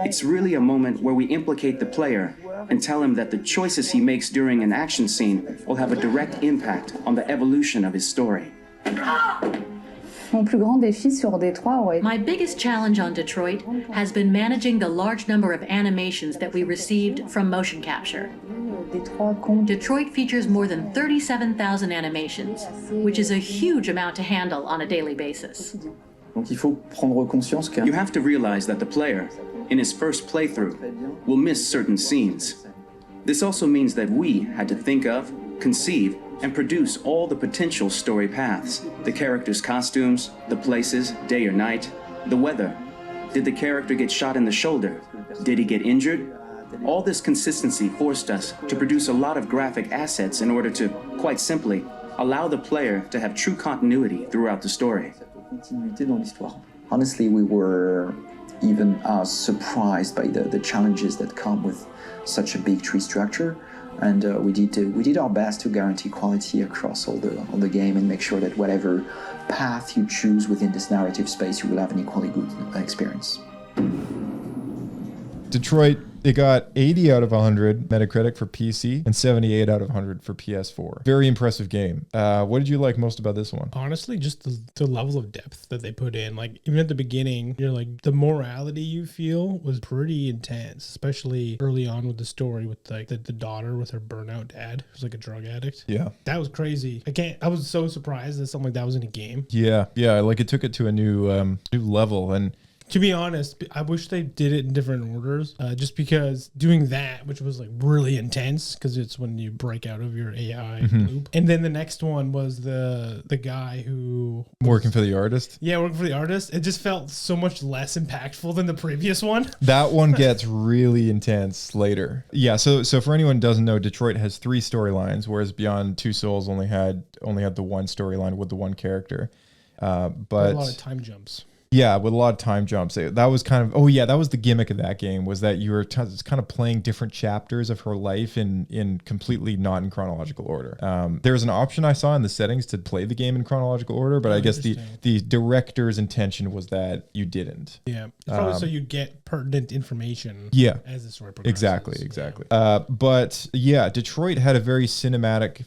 It's really a moment where we implicate the player and tell him that the choices he makes during an action scene will have a direct impact on the evolution of his story. My biggest challenge on Detroit has been managing the large number of animations that we received from motion capture. Detroit features more than 37,000 animations, which is a huge amount to handle on a daily basis. You have to realize that the player, in his first playthrough, will miss certain scenes. This also means that we had to think of, conceive, and produce all the potential story paths. The characters' costumes, the places, day or night, the weather. Did the character get shot in the shoulder? Did he get injured? All this consistency forced us to produce a lot of graphic assets in order to, quite simply, allow the player to have true continuity throughout the story. Honestly, we were even surprised by the challenges that come with such a big tree structure. And we did our best to guarantee quality across all the game and make sure that whatever path you choose within this narrative space, you will have an equally good experience. Detroit, it got 80 out of 100 Metacritic for PC and 78 out of 100 for PS4. Very impressive game. What did you like most about this one? Honestly, just the level of depth that they put in. Like, even at the beginning, you're like, the morality you feel was pretty intense, especially early on with the story with like the daughter with her burnout dad, who's like a drug addict. Yeah. That was crazy. I was so surprised that something like that was in a game. Yeah. Like it took it to a new level. And to be honest, I wish they did it in different orders, just because doing that, which was like really intense, because it's when you break out of your AI loop. And then the next one was the guy who working for the artist. Yeah, working for the artist. It just felt so much less impactful than the previous one. That one gets really intense later. Yeah, so for anyone who doesn't know, Detroit has 3 storylines, whereas Beyond Two Souls only had the one storyline with the one character. But a lot of time jumps. Yeah, with a lot of time jumps. That was kind of, that was the gimmick of that game, was that you were kind of playing different chapters of her life in completely not in chronological order. There's an option I saw in the settings to play the game in chronological order, but I guess the director's intention was that you didn't. Yeah, it's probably so you get pertinent information as the story progresses. Exactly. But yeah, Detroit had a very cinematic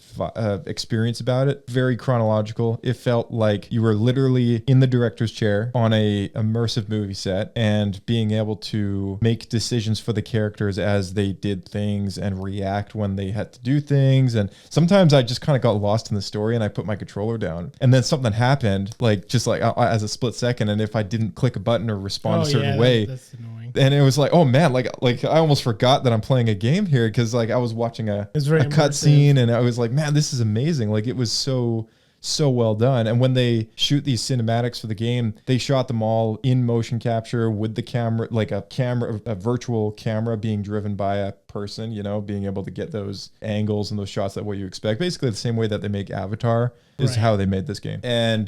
experience about it, very chronological. It felt like you were literally in the director's chair on a immersive movie set and being able to make decisions for the characters as they did things and react when they had to do things. And sometimes I just kind of got lost in the story and I put my controller down and then something happened just as a split second. And if I didn't click a button or respond a certain way, that's annoying. And it was like, oh man, like I almost forgot that I'm playing a game here, because like I was watching a cutscene and I was like, man, this is amazing. Like it was so so well done. And when they shoot these cinematics for the game, they shot them all in motion capture with the camera, like a virtual camera being driven by a person, you know, being able to get those angles and those shots that what you expect. Basically the same way that they make Avatar is how they made this game. And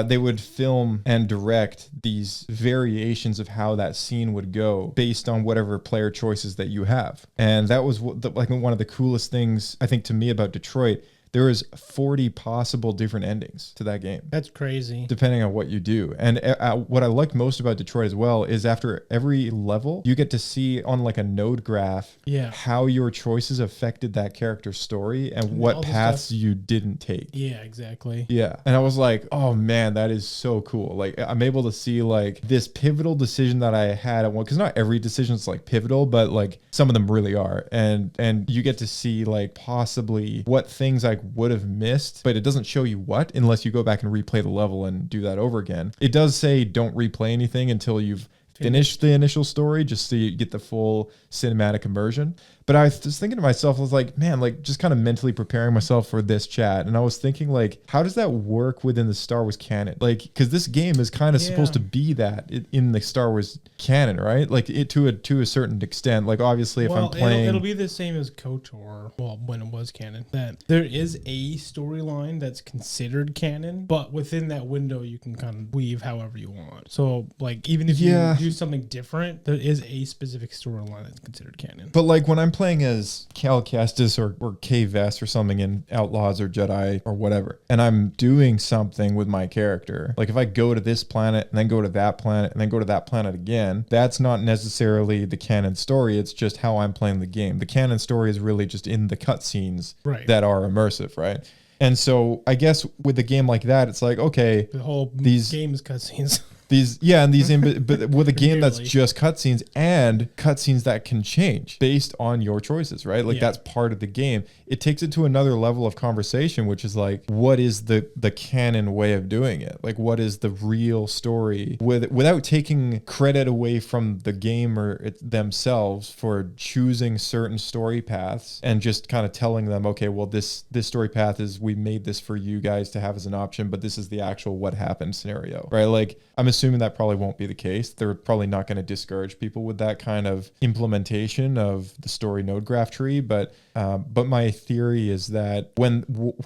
they would film and direct these variations of how that scene would go based on whatever player choices that you have. And that was like one of the coolest things, I think, to me about Detroit. There is 40 possible different endings to that game. That's crazy. Depending on what you do. And what I liked most about Detroit as well is after every level, you get to see on like a node graph how your choices affected that character's story and what paths you didn't take. Yeah, exactly. Yeah. And I was like, oh man, that is so cool. Like I'm able to see like this pivotal decision that I had at one, because not every decision is like pivotal, but like some of them really are. And you get to see like possibly what things I would have missed, but it doesn't show you what unless you go back and replay the level and do that over again. It does say don't replay anything until you've finished the initial story, just so you get the full cinematic immersion. But I was thinking to myself, I was like, man, like just kind of mentally preparing myself for this chat. And I was thinking like, how does that work within the Star Wars canon? Like, because this game is kind of supposed to be that in the Star Wars canon, right? Like it to a certain extent. Like obviously if I'm playing... It'll be the same as KOTOR, well, when it was canon, that there is a storyline that's considered canon, but within that window you can kind of weave however you want. So like even if you do something different, there is a specific storyline that's considered canon. But like when I'm playing as Cal Kestis or Kay Vess or something in Outlaws or Jedi or whatever, and I'm doing something with my character, like if I go to this planet and then go to that planet and then go to that planet again, that's not necessarily the canon story. It's just how I'm playing the game. The canon story is really just in the cutscenes that are immersive, right? And so I guess with a game like that, it's like, okay, the whole game is cutscenes. But with a game that's just cutscenes and cutscenes that can change based on your choices, right? Like that's part of the game. It takes it to another level of conversation, which is like, what is the canon way of doing it? Like, what is the real story without taking credit away from the gamer themselves for choosing certain story paths and just kind of telling them, okay, well, this story path is, we made this for you guys to have as an option, but this is the actual what happened scenario, right? Like, I'm assuming that probably won't be the case. They're probably not going to discourage people with that kind of implementation of the story node graph tree. But my theory is that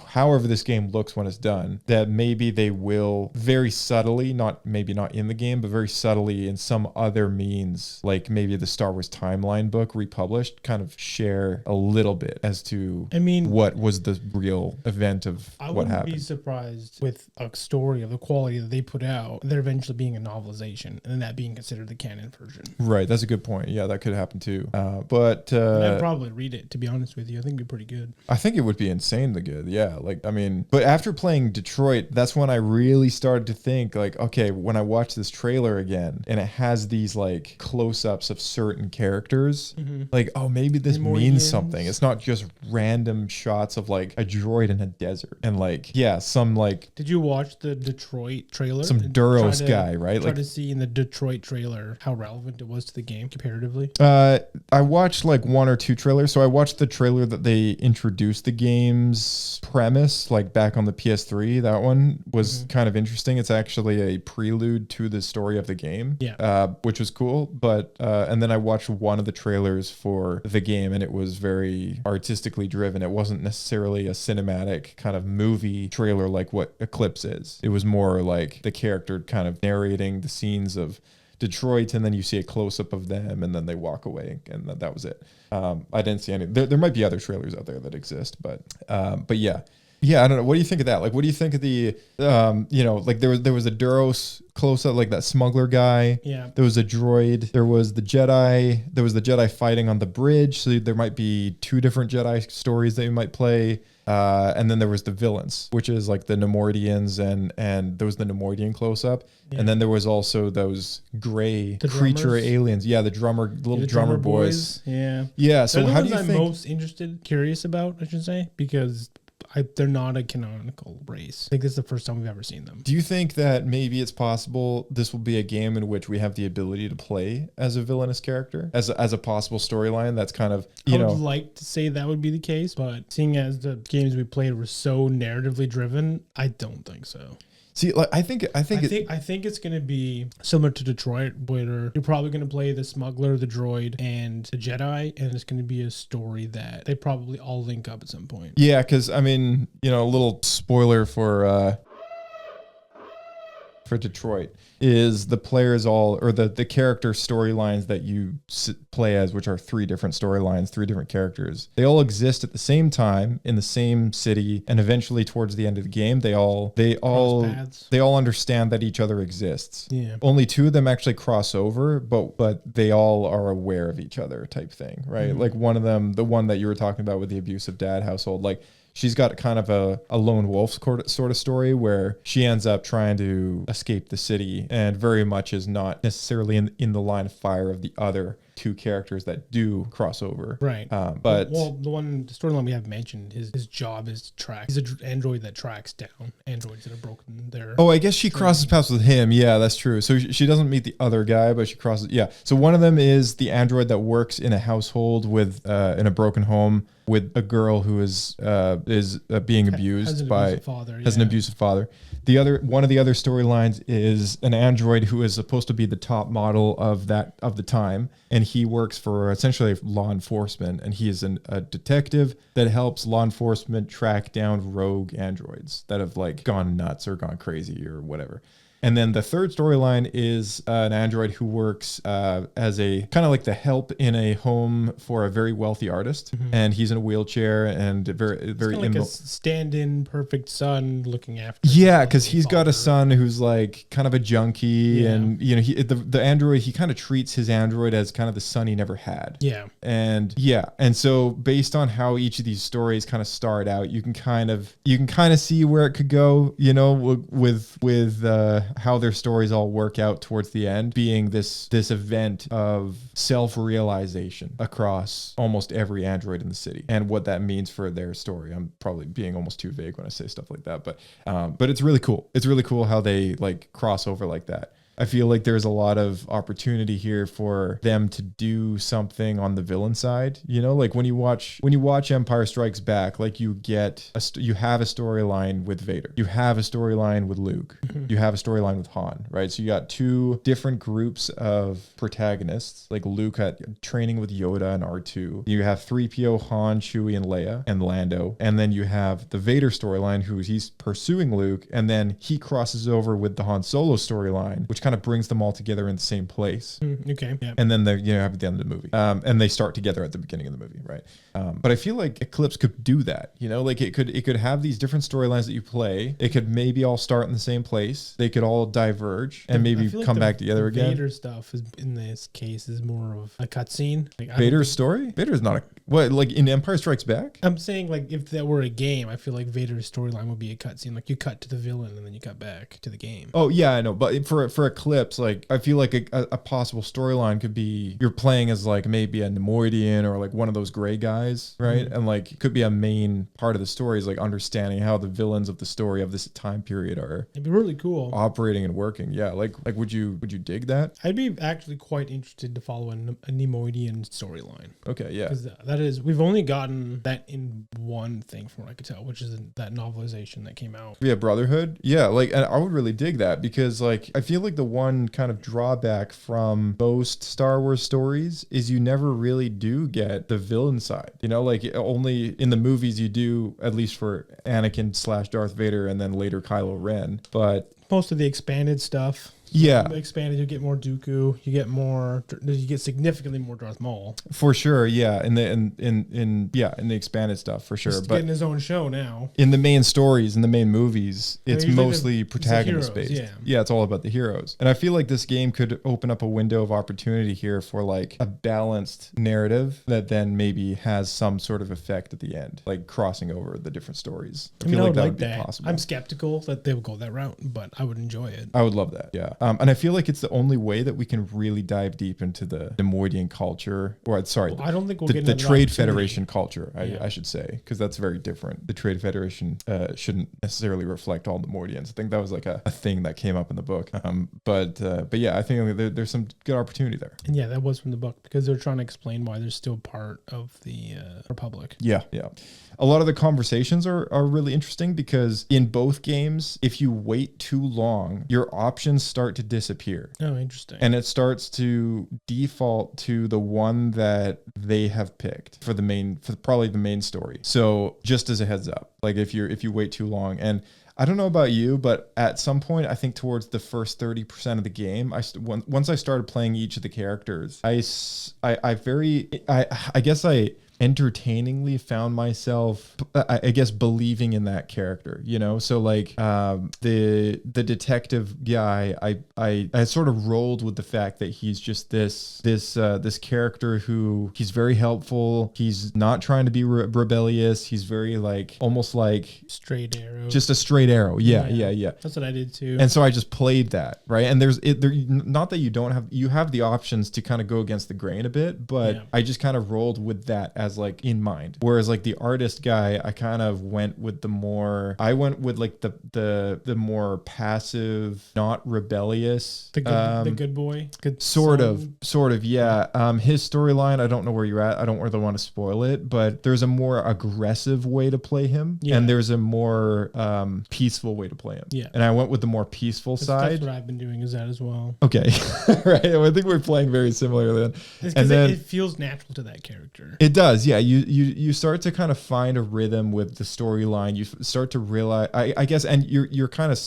however this game looks when it's done, that maybe they will very subtly, maybe not in the game, but very subtly in some other means, like maybe the Star Wars timeline book republished, kind of share a little bit as to what was the real event of what happened. I wouldn't be surprised with a story of the quality that they put out, there eventually being a novelization and that being considered the canon version. Right, that's a good point. Yeah, that could happen too. But I'd probably read it, to be honest with you. I think it'd be pretty good. I think it would be insanely good. Yeah, like I mean, but after playing Detroit, that's when I really started to think like, okay, when I watch this trailer again and it has these like close-ups of certain characters, like, oh, maybe this means something. It's not just random shots of like a droid in a desert and like, some like. Did you watch the Detroit trailer? Some Duros guy, right? Try to see in the Detroit trailer how relevant it was to the game comparatively. I watched like one or two trailers. So I watched the trailer that they introduced the game's premise, like back on the PS3. That one was kind of interesting. It's actually a prelude to the story of the game, which was cool. But and then I watched one of the trailers for the game, and it was very artistically driven. It wasn't necessarily a cinematic kind of movie trailer like what Eclipse is. It was more like the character kind of narrating the scenes of Detroit, and then you see a close-up of them, and then they walk away, and that was it. I didn't see any. There might be other trailers out there that exist, but yeah, I don't know. What do you think of that? Like, what do you think of the, like there was a Duros close-up, like that smuggler guy. Yeah. There was a droid. There was the Jedi. There was the Jedi fighting on the bridge. So there might be two different Jedi stories that you might play. And then there was the villains, which is like the Nemoidians, and there was the Nemoidian close-up. Yeah. And then there was also those gray creature aliens. Yeah, the little drummer boys. Yeah. Yeah. So they're how the do you ones think? I'm most curious about, I should say, because they're not a canonical race. I think this is the first time we've ever seen them. Do you think that maybe it's possible this will be a game in which we have the ability to play as a villainous character, as a possible storyline? That's kind of, I would like to say that would be the case, but seeing as the games we played were so narratively driven, I don't think so. See, like I think it's going to be similar to Detroit, where you're probably going to play the smuggler, the droid, and the Jedi, and it's going to be a story that they probably all link up at some point. Yeah, because I mean, a little spoiler for Detroit is the players the character storylines that you play as, which are 3 different storylines, 3 different characters. They all exist at the same time in the same city, and eventually towards the end of the game, they all understand that each other exists. Yeah. Only 2 of them actually cross over, but they all are aware of each other, type thing, right? Mm-hmm. Like one of them, the one that you were talking about with the abusive dad household, like. She's got kind of a lone wolf sort of story where she ends up trying to escape the city and very much is not necessarily in the line of fire of the other 2 characters that do cross over. Right. But the storyline we have mentioned, his job is to track. He's an android that tracks down androids that have broken their. Oh, I guess she crosses paths with him. Yeah, that's true. So she doesn't meet the other guy, but she crosses. Yeah. So one of them is the android that works in a household with in a broken home with a girl who is being abused has an abusive father. One of the other storylines is an android who is supposed to be the top model of the time, and he works for essentially law enforcement, and he is a detective that helps law enforcement track down rogue androids that have like gone nuts or gone crazy or whatever. And then the third storyline is an android who works as a kind of like the help in a home for a very wealthy artist, and he's in a wheelchair and very like a stand-in perfect son looking after. Yeah, because he's got a son who's like kind of a junkie, and the android, he kind of treats his android as kind of the son he never had. Yeah, and so based on how each of these stories kind of start out, you can kind of see where it could go, with how their stories all work out towards the end, being this event of self-realization across almost every android in the city, and what that means for their story. I'm probably being almost too vague when I say stuff like that, but it's really cool. It's really cool how they like cross over like that. I feel like there's a lot of opportunity here for them to do something on the villain side. Like when you watch Empire Strikes Back, like you have a storyline with Vader, you have a storyline with Luke, you have a storyline with Han, right? So you got 2 different groups of protagonists, like Luke at training with Yoda and R2. You have 3PO, Han, Chewie, and Leia, and Lando, and then you have the Vader storyline, he's pursuing Luke, and then he crosses over with the Han Solo storyline, which kind of brings them all together in the same place. Okay. Yeah. And then they have at the end of the movie, and they start together at the beginning of the movie, right? But I feel like Eclipse could do that. Like it could have these different storylines that you play. It could maybe all start in the same place. They could all diverge and maybe come back together again. Vader stuff in this case is more of a cutscene. Vader's story? Vader's not like in Empire Strikes Back? I'm saying like if that were a game, I feel like Vader's storyline would be a cutscene. Like you cut to the villain and then you cut back to the game. Oh yeah, I know. But for Eclipse, like I feel like a possible storyline could be you're playing as like maybe a Nemoidian or like one of those gray guys, right? And like it could be a main part of the story is like understanding how the villains of the story of this time period are. It'd be really cool. Operating and working. Yeah. Like would you dig that? I'd be actually quite interested to follow a Nemoidian storyline. Okay, yeah. Because that is, we've only gotten that in one thing from what I could tell, which is that novelization that came out. Yeah, Brotherhood. Yeah, like, and I would really dig that because, like, I feel like the one kind of drawback from most Star Wars stories is you never really do get the villain side. Like only in the movies you do, at least for Anakin / Darth Vader and then later Kylo Ren. But most of the expanded stuff. Yeah. Expanded, you get more Dooku, you get significantly more Darth Maul. For sure, yeah. In the expanded stuff, for sure. He's getting his own show now. In the main stories, in the main movies, it's mostly protagonist based. Yeah, it's all about the heroes. And I feel like this game could open up a window of opportunity here for like a balanced narrative that then maybe has some sort of effect at the end, like crossing over the different stories. I feel like that would be possible. I'm skeptical that they would go that route, but I would enjoy it. I would love that. Yeah. And I feel like it's the only way that we can really dive deep into the Nemoidian culture, or sorry, I don't think we'll the get another Trade opportunity. Federation culture, I should say, because that's very different. The Trade Federation shouldn't necessarily reflect all Nemoidians. I think that was like a thing that came up in the book. But yeah, I think there's some good opportunity there. And yeah, that was from the book because they're trying to explain why they're still part of the Republic. Yeah. A lot of the conversations are really interesting because in both games, if you wait too long, your options start to disappear. Oh, interesting. And it starts to default to the one that they have picked for probably the main story. So just as a heads up, like if you wait too long, and I don't know about you, but at some point, I think towards the first 30% of the game, once I started playing each of the characters, I guess I entertainingly found myself, I guess, believing in that character, you know? So like the detective guy, I sort of rolled with the fact that he's just this character who he's very helpful. He's not trying to be rebellious. He's very like almost like straight arrow. Just a straight arrow. Yeah. That's what I did too. And so I just played that, right? And not that you have the options to kind of go against the grain a bit, but I just kind of rolled with that as like in mind. Whereas like the artist guy, I kind of went with the more passive, not rebellious. The good boy. Good sort son. of, yeah. His storyline, I don't know where you're at. I don't really want to spoil it, but there's a more aggressive way to play him, and there's a more peaceful way to play him. Yeah. And I went with the more peaceful side. That's what I've been doing, is that as well. Okay. Right. I think we're playing very similarly then. And then it feels natural to that character. It does, yeah. You start to kind of find a rhythm with the storyline. You start to realize, I guess, and you're kind of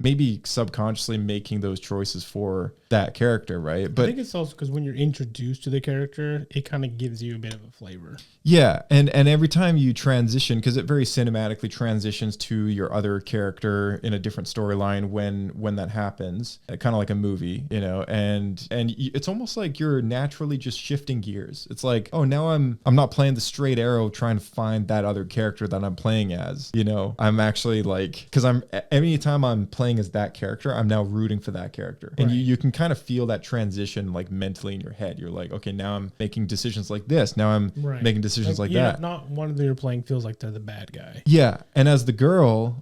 maybe subconsciously making those choices for that character, right? But I think it's also because when you're introduced to the character, it kind of gives you a bit of a flavor. Yeah, and every time you transition, because it very cinematically transitions to your other character in a different storyline when that happens, kind of like a movie, you know, and it's almost like you're naturally just shifting gears. It's like, oh, now I'm not playing the straight arrow trying to find that other character that I'm playing as, you know. I'm actually like, because anytime I'm playing as that character, I'm now rooting for that character, and you can kind of feel that transition like mentally in your head. You're like, okay, now I'm making decisions like this. Now I'm making decisions like that. Not one of them you're playing feels like they're the bad guy. Yeah, and as the girl,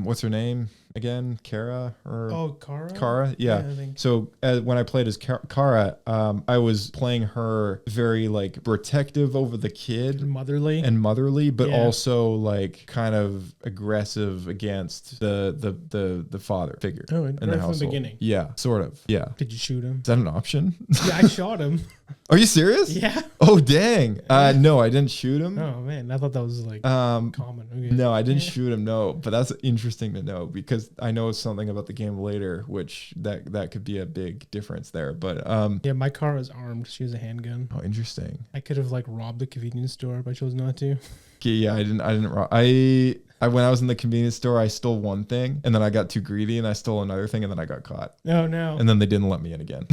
what's her name again? Kara Kara? Yeah. I think. So when I played as Kara, I was playing her very like protective over the kid, motherly, but also like kind of aggressive against the father figure in the household. From the beginning. Yeah, sort of. Yeah. Did you shoot him? Is that an option? Yeah, I shot him. Are you serious? Yeah. Oh dang. No, I didn't shoot him. Oh man, I thought that was like common. Okay. No, I didn't shoot him. No, but that's interesting to know because I know something about the game later, which that could be a big difference there. But yeah, my car is armed. She has a handgun. Oh, interesting. I could have like robbed the convenience store, but I chose not to. Okay, yeah, I didn't rob. When I was in the convenience store, I stole one thing, and then I got too greedy, and I stole another thing, and then I got caught. Oh no! And then they didn't let me in again.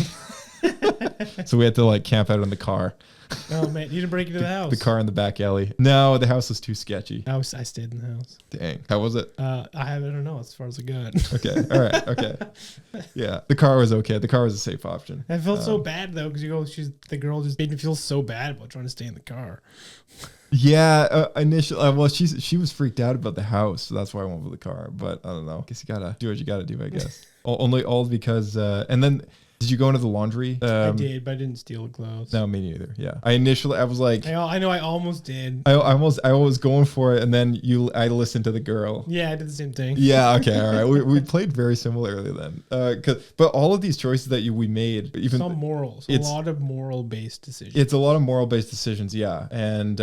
So we had to like camp out in the car. Oh man, you didn't break into the house. The car in the back alley. No, the house was too sketchy. I stayed in the house. Dang, how was it? I don't know as far as it got. Okay, all right, okay. Yeah, the car was okay. The car was a safe option. I felt so bad though because the girl just made me feel so bad about trying to stay in the car. Yeah, initially, well, she was freaked out about the house, so that's why I went with the car. But I don't know. I guess you gotta do what you gotta do, I guess. all because, and then. Did you go into the laundry? I did, but I didn't steal clothes. No, me neither. Yeah, I was like, I know, I almost did. I was going for it, and then I listened to the girl. Yeah, I did the same thing. Yeah, okay, all right. We played very similarly then, but all of these choices that we made, even some morals, a lot of moral based decisions. It's a lot of moral based decisions, yeah, and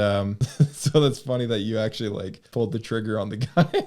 so that's funny that you actually like pulled the trigger on the guy.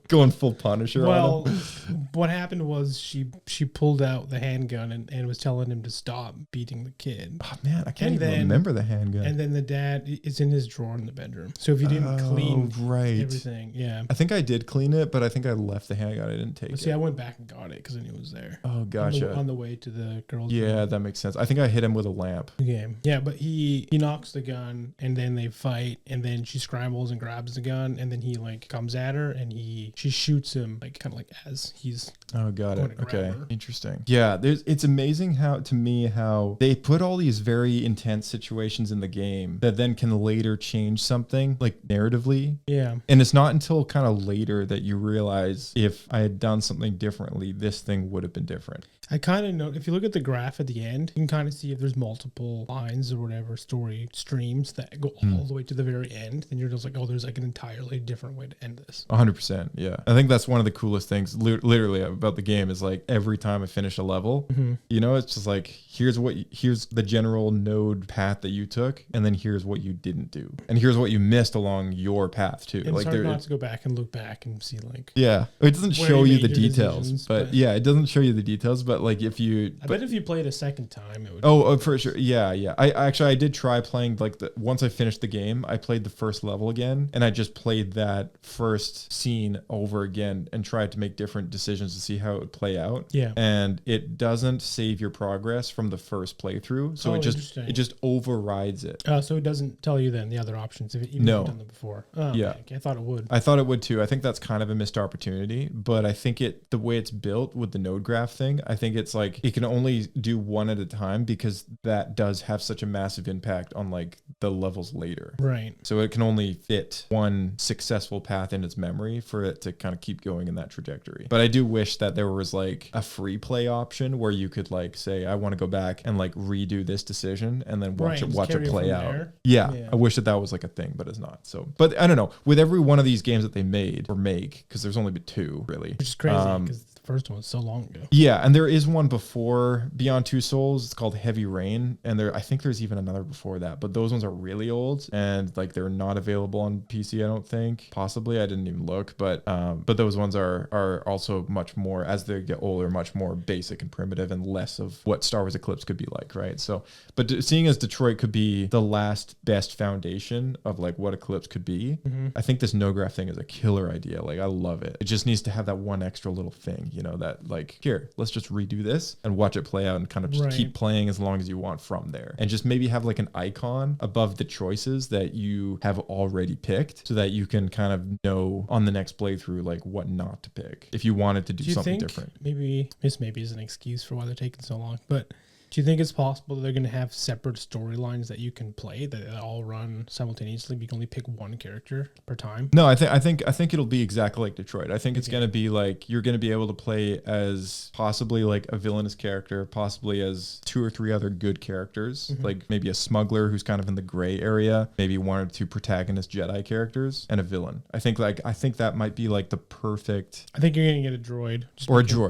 Going full Punisher on him. What happened was she pulled out the handgun and was telling him to stop beating the kid. Oh man, I can't even remember the handgun. And then the dad is in his drawer in the bedroom. So if you didn't clean everything, yeah. I think I did clean it, but I think I left the handgun. I didn't take it. See, I went back and got it because I knew it was there. Oh, gotcha. On the way to the girl's room. room. That makes sense. I think I hit him with a lamp. Okay. Yeah, but he knocks the gun and then they fight and then she scrambles and grabs the gun and then he like comes at her and she shoots him like kind of like as he's was. Oh, got it. going to grab Okay, her. interesting. Yeah, it's amazing how they put all these very intense situations in the game that then can later change something like narratively. Yeah. And it's not until kind of later that you realize if I had done something differently, this thing would have been different. I kind of know, if you look at the graph at the end, you can kind of see if there's multiple lines or whatever story streams that go all the way to the very end, then you're just like, oh, there's like an entirely different way to end this. 100%. Yeah. I think that's one of the coolest things literally about the game is like every time I finish a level, you know, it's just like, here's the general node path that you took. And then here's what you didn't do. And here's what you missed along your path too. And Like it's hard not to go back and look back and see like. Yeah. It doesn't where show you the made your details, decisions, but yeah, it doesn't show you the details, but like if you, I bet if you played a second time, it would. Oh, for sure. Yeah. I did try playing like once I finished the game, I played the first level again and I just played that first scene over again and tried to make different decisions to see how it would play out. Yeah. And it doesn't save your progress from the first playthrough. So it just overrides it. So it doesn't tell you then the other options if you've done them before. Oh, yeah. Okay. I thought it would. I thought it would too. I think that's kind of a missed opportunity, but I think the way it's built with the node graph thing, I think it's like it can only do one at a time because that does have such a massive impact on like the levels later. Right. So it can only fit one successful path in its memory for it to kind of keep going in that trajectory. But I do wish that there was like a free play option where you could like say, I want to go back and like redo this decision and then watch it play out. Yeah. I wish that was like a thing, but it's not. So, but I don't know. With every one of these games that they made or make, because there's only been 2 really. Which is crazy because the first one was so long ago. Yeah, and there is one before Beyond Two Souls. It's called Heavy Rain, and I think there's even another before that. But those ones are really old, and like they're not available on PC. I don't think. Possibly, I didn't even look. But those ones are also much more, as they get older, much more basic and primitive, and less of what Star Wars Eclipse could be like, right? So, but seeing as Detroit could be the last best foundation of like what Eclipse could be, I think this no graph thing is a killer idea. Like I love it. It just needs to have that one extra little thing, you know, that like, here, let's just redo this and watch it play out and kind of just keep playing as long as you want from there. And just maybe have like an icon above the choices that you have already picked so that you can kind of know on the next playthrough like what not to pick if you wanted to do something different. Maybe this is an excuse for why they're taking so long, but do you think it's possible that they're going to have separate storylines that you can play that all run simultaneously? But you can only pick one character per time. No, I think it'll be exactly like Detroit. I think it's going to be like you're going to be able to play as possibly like a villainous character, possibly as 2 or 3 other good characters, like maybe a smuggler who's kind of in the gray area, maybe 1 or 2 protagonist Jedi characters, and a villain. I think that might be like the perfect. I think you're going to get a droid,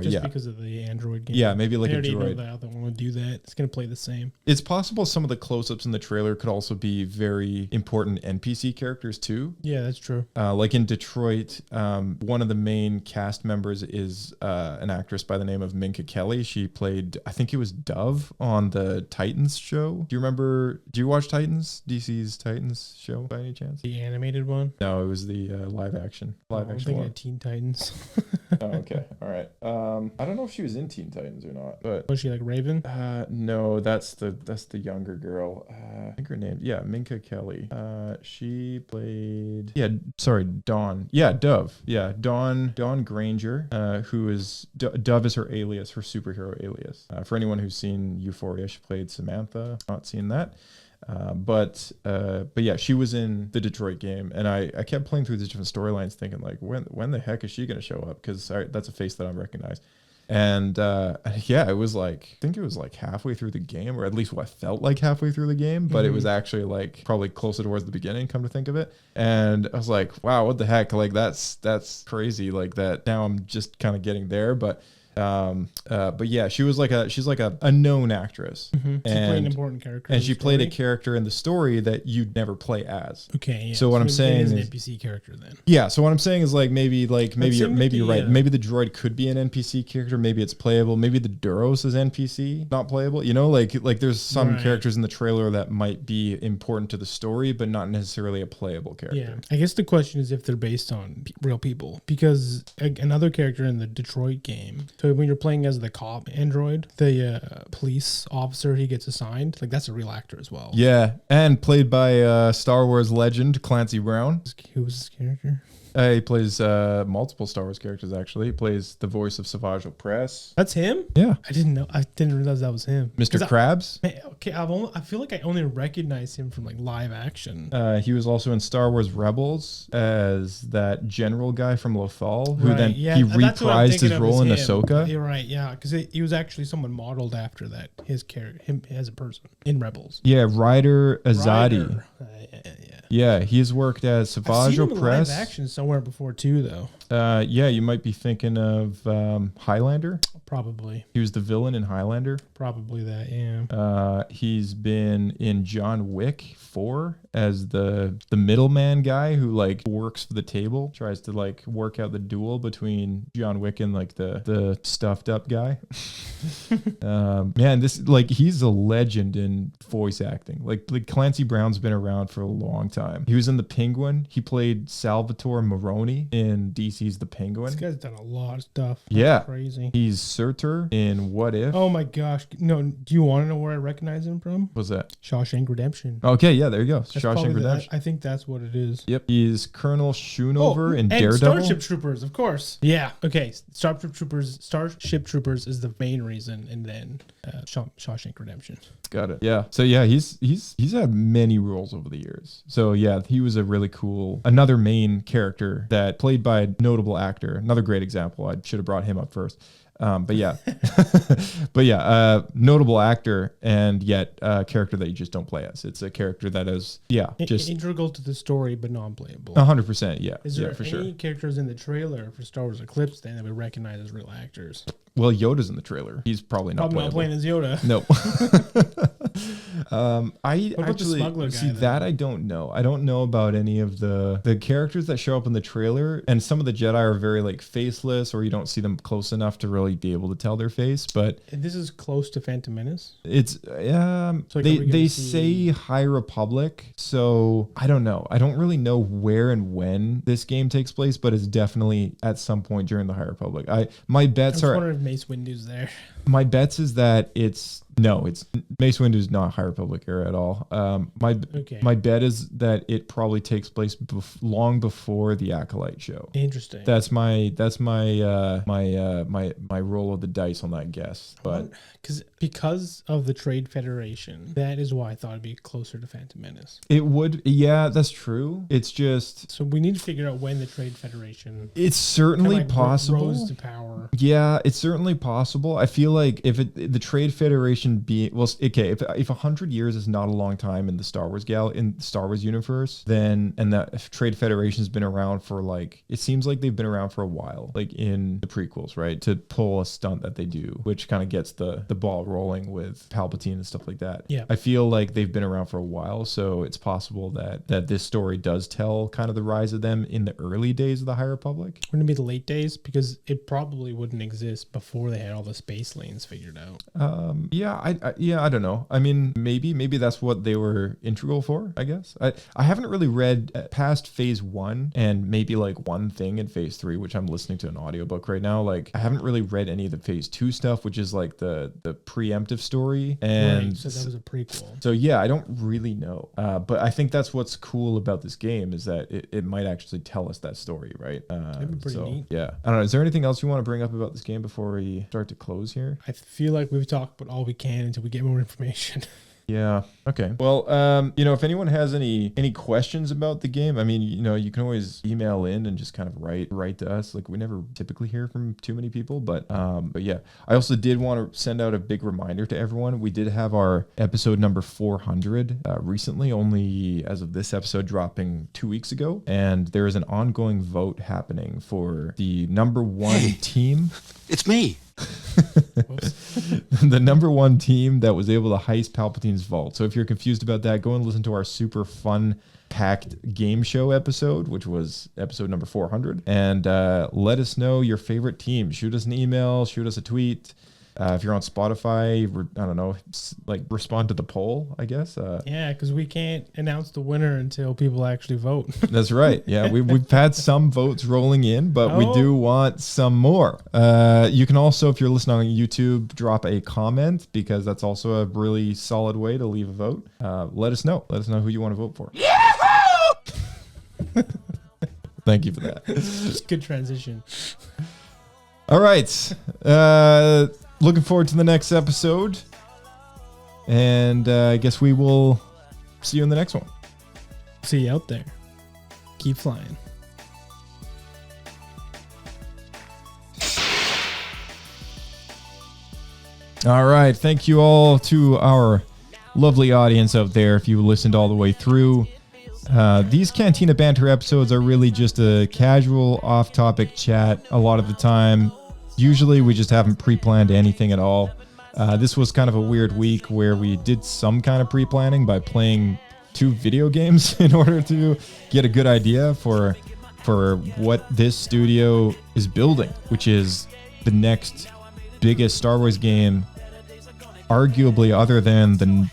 just because of the Android game. Yeah, maybe like I a already droid. know the other one would do that. It's going to play the same. It's possible some of the close-ups in the trailer could also be very important NPC characters too. Yeah, that's true. Like in Detroit, one of the main cast members is an actress by the name of Minka Kelly. She played, I think it was Dove on the Titans show. Do you watch Titans? DC's Titans show by any chance? The animated one? No, it was the live action I'm thinking of Teen Titans. Oh, okay. All right. I don't know if she was in Teen Titans or not, but was she like Raven? No, that's the younger girl. I think her name, Minka Kelly. She played, Dawn. Yeah, Dove. Yeah, Dawn Granger, who is Dove is her alias, her superhero alias. For anyone who's seen Euphoria, she played Samantha. Not seen that. But yeah, she was in the Detroit game, and I kept playing through these different storylines thinking like, when the heck is she going to show up? Because that's a face that I recognize. And it was like, I think it was like halfway through the game, or at least what felt like halfway through the game, but it was actually like probably closer towards the beginning, come to think of it. And I was like, wow, what the heck? Like that's crazy. Like that now I'm just kind of getting there, but yeah, she's like a known actress, and she played an important character, and she played a character in the story that you'd never play as. Okay, yeah. So what I'm saying is an NPC character then. Yeah, so what I'm saying is maybe you're right. Maybe the droid could be an NPC character. Maybe it's playable. Maybe the Duros is NPC, not playable. You know, like there's some characters in the trailer that might be important to the story, but not necessarily a playable character. Yeah, I guess the question is if they're based on real people, because another character in the Detroit game. So when you're playing as the cop android, the police officer he gets assigned, like that's a real actor as well. Yeah, and played by Star Wars legend Clancy Brown. Who was his character? He plays multiple Star Wars characters, actually. He plays the voice of Savage Opress. That's him? Yeah. I didn't realize that was him. Mr. Krabs? I feel like I only recognize him from like live action. He was also in Star Wars Rebels as that general guy from Lothal, who then he reprised his role in Ahsoka. You're right, yeah, because he was actually someone modeled after that, his character, him as a person in Rebels. Yeah, Ryder Azadi. Yeah. Yeah, he's worked as Savage I've seen him in live Opress. action somewhere before too, though. Yeah, you might be thinking of Highlander. Probably. He was the villain in Highlander. Probably that, yeah. He's been in John Wick 4 as the middleman guy who like works for the table, tries to like work out the duel between John Wick and like the stuffed up guy. Man, this like he's a legend in voice acting. Like Clancy Brown's been around for a long time. He was in The Penguin. He played Salvatore Maroni in DC's The Penguin. This guy's done a lot of stuff. That's Yeah, crazy. He's Surtur in What If. Oh my gosh! No, do you want to know where I recognize him from? What's that? Shawshank Redemption. Okay, yeah, there you go. That's Shawshank probably Redemption. I think that's what it is. Yep, he's Colonel Schoonover in and Daredevil. Starship Troopers, of course. Yeah. Okay. Starship Troopers is the main reason, and then Shawshank Redemption. Got it. Yeah. So yeah, he's had many roles over the years. So yeah, he was a really cool, another main character that played by a notable actor. Another great example. I should have brought him up first. But yeah, notable actor, and yet a character that you just don't play as. It's a character that is, just integral to the story, but non-playable. 100%. Yeah. Is there for any sure. characters in the trailer for Star Wars Eclipse then that we recognize as real actors? Well, Yoda's in the trailer. He's probably not playing as Yoda. Nope. I What about the smuggler actually guy, see then? that I don't know. I don't know about any of the characters that show up in the trailer, and some of the Jedi are very like faceless, or you don't see them close enough to really be able to tell their face. But And this is close to Phantom Menace. it's So, like, are we they gonna say High Republic, so I don't know. I don't really know where and when this game takes place, but it's definitely at some point during the High Republic. My I bets was are. wondering if Mace Windu's there. My bets is that it's Mace Windu's not High Republic era at all. My bet is that it probably takes place long before the Acolyte show. Interesting. That's my roll of the dice on that guess. But Because of the Trade Federation, that is why I thought it'd be closer to Phantom Menace. it would, yeah, that's true. It's just So we need to figure out when the Trade Federation. it's certainly kinda, like, possible. rose to power. Yeah, it's certainly possible. I feel like if the Trade Federation if 100 years is not a long time in the Star Wars universe, then and that Trade Federation's been around for like, it seems like they've been around for a while, like in the prequels, right? To pull a stunt that they do, which kind of gets the ball rolling with Palpatine and stuff like that. Yeah. I feel like they've been around for a while, so it's possible that this story does tell kind of the rise of them in the early days of the High Republic. Wouldn't it be the late days? Because it probably wouldn't exist before they had all the space lanes figured out. I don't know. I mean, maybe that's what they were integral for, I guess. I haven't really read past phase 1 and maybe like one thing in phase 3, which I'm listening to an audiobook right now. Like I haven't really read any of the phase 2 stuff, which is like the preemptive story. And right, so that was a prequel. So yeah, I don't really know. But I think that's what's cool about this game is that it might actually tell us that story, right? That'd be pretty neat. Yeah. I don't know. Is there anything else you want to bring up about this game before we start to close here? I feel like we've talked about all we can until we get more information. Yeah. Okay. Well, if anyone has any questions about the game, I mean, you can always email in and just kind of write to us. Like we never typically hear from too many people, but yeah. I also did want to send out a big reminder to everyone. We did have our episode number 400 recently, only as of this episode dropping 2 weeks ago, and there is an ongoing vote happening for the number one team. It's me. The number one team that was able to heist Palpatine's vault. So if you're confused about that, go and listen to our super fun packed game show episode, which was episode number 400, and let us know your favorite team. Shoot us an email, shoot us a tweet. If you're on Spotify, I don't know, like respond to the poll, I guess. Yeah, because we can't announce the winner until people actually vote. That's right. Yeah, we've had some votes rolling in, but we do want some more. You can also, if you're listening on YouTube, drop a comment because that's also a really solid way to leave a vote. Let us know. Let us know who you want to vote for. Thank you for that. Good transition. All right. Looking forward to the next episode. And I guess we will see you in the next one. See you out there. Keep flying. All right. Thank you all to our lovely audience out there if you listened all the way through. These Cantina Banter episodes are really just a casual off-topic chat a lot of the time. Usually we just haven't pre-planned anything at all. This was kind of a weird week where we did some kind of pre-planning by playing 2 video games in order to get a good idea for what this studio is building, which is the next biggest Star Wars game, arguably other than the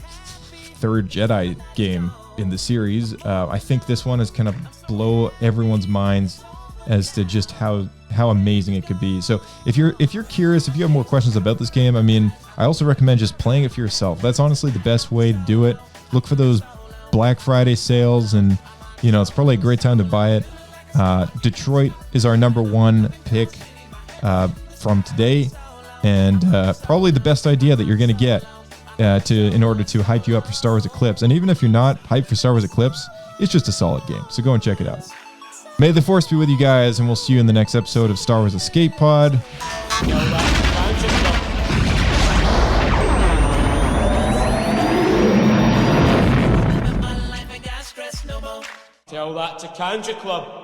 third Jedi game in the series. I think this one is kind of blow everyone's minds as to just how amazing it could be. So if you're curious, if you have more questions about this game, I mean, I also recommend just playing it for yourself. That's honestly the best way to do it. Look for those Black Friday sales, and it's probably a great time to buy it. Detroit is our number 1 pick from today, and probably the best idea that you're going to get in order to hype you up for Star Wars Eclipse. And even if you're not hyped for Star Wars Eclipse, it's just a solid game. So go and check it out. May the Force be with you guys, and we'll see you in the next episode of Star Wars Escape Pod. Tell that to Cancer Club.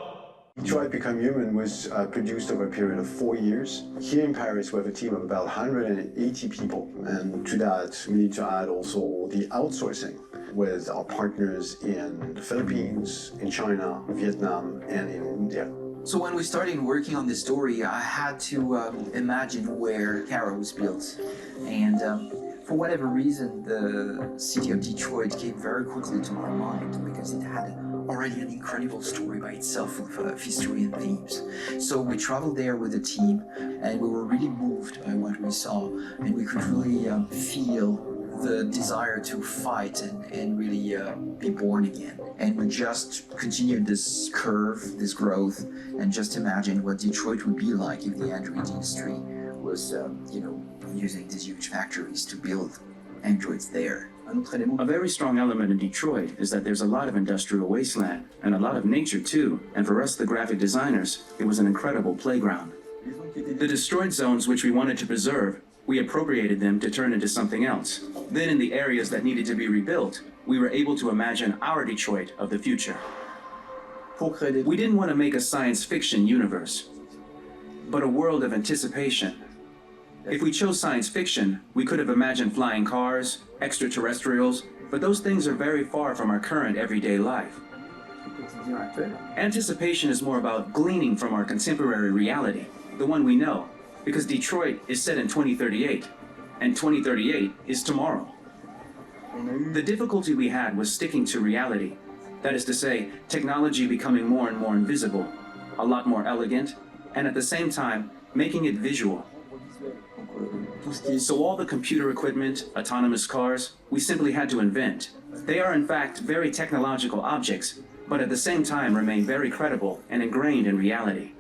Detroit Become Human was produced over a period of 4 years. Here in Paris, we have a team of about 180 people. And to that, we need to add also the outsourcing with our partners in the Philippines, in China, Vietnam, and in India. So when we started working on this story, I had to imagine where Kara was built. And for whatever reason, the city of Detroit came very quickly to my mind because it had already an incredible story by itself with history and themes. So we traveled there with the team, and we were really moved by what we saw, and we could really feel the desire to fight and really be born again. And we just continued this curve, this growth, and just imagine what Detroit would be like if the android industry was, using these huge factories to build androids there. A very strong element in Detroit is that there's a lot of industrial wasteland and a lot of nature too. And for us, the graphic designers, it was an incredible playground. The destroyed zones which we wanted to preserve, we appropriated them to turn into something else. Then in the areas that needed to be rebuilt, we were able to imagine our Detroit of the future. We didn't want to make a science fiction universe, but a world of anticipation. If we chose science fiction, we could have imagined flying cars, extraterrestrials, but those things are very far from our current everyday life. Anticipation is more about gleaning from our contemporary reality, the one we know, because Detroit is set in 2038, and 2038 is tomorrow. The difficulty we had was sticking to reality. That is to say, technology becoming more and more invisible, a lot more elegant, and at the same time, making it visual. So all the computer equipment, autonomous cars, we simply had to invent. They are in fact very technological objects, but at the same time remain very credible and ingrained in reality.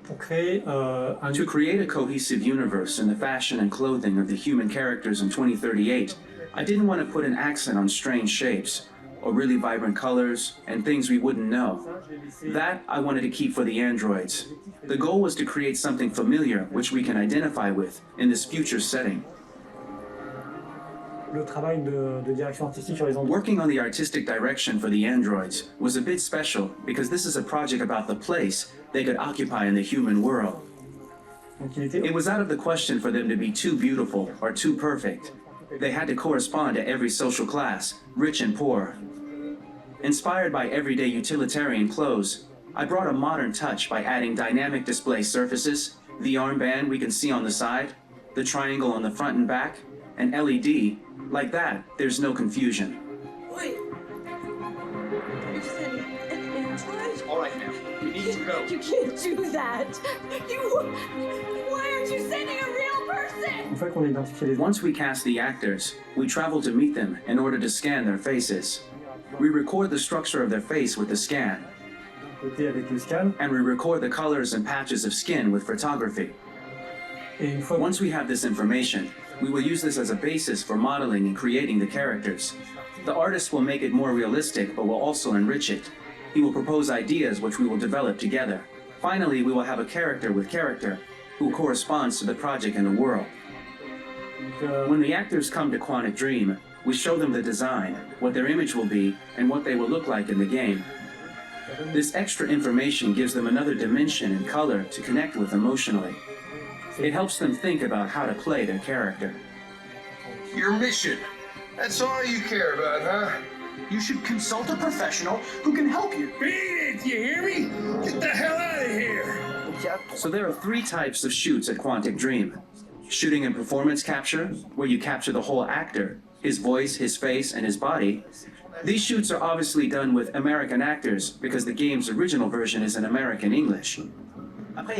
To create a cohesive universe in the fashion and clothing of the human characters in 2038, I didn't want to put an accent on strange shapes, or really vibrant colors, and things we wouldn't know. That I wanted to keep for the androids. The goal was to create something familiar which we can identify with in this future setting. Working on the artistic direction for the androids was a bit special because this is a project about the place they could occupy in the human world. It was out of the question for them to be too beautiful or too perfect. They had to correspond to every social class, rich and poor. Inspired by everyday utilitarian clothes, I brought a modern touch by adding dynamic display surfaces, the armband we can see on the side, the triangle on the front and back, and LED. Like that, there's no confusion. Wait. You said an android? All right, now, we need to go. You can't do that. Why aren't you sending a real person? Once we cast the actors, we travel to meet them in order to scan their faces. We record the structure of their face with the scan. And we record the colors and patches of skin with photography. Once we have this information, we will use this as a basis for modeling and creating the characters. The artist will make it more realistic, but will also enrich it. He will propose ideas which we will develop together. Finally, we will have a character with character, who corresponds to the project and the world. When the actors come to Quantic Dream, we show them the design, what their image will be, and what they will look like in the game. This extra information gives them another dimension and color to connect with emotionally. It helps them think about how to play their character. Your mission. That's all you care about, huh? You should consult a professional who can help you. Beat it, you hear me? Get the hell out of here. So there are 3 types of shoots at Quantic Dream. Shooting and performance capture, where you capture the whole actor, his voice, his face, and his body. These shoots are obviously done with American actors because the game's original version is in American English.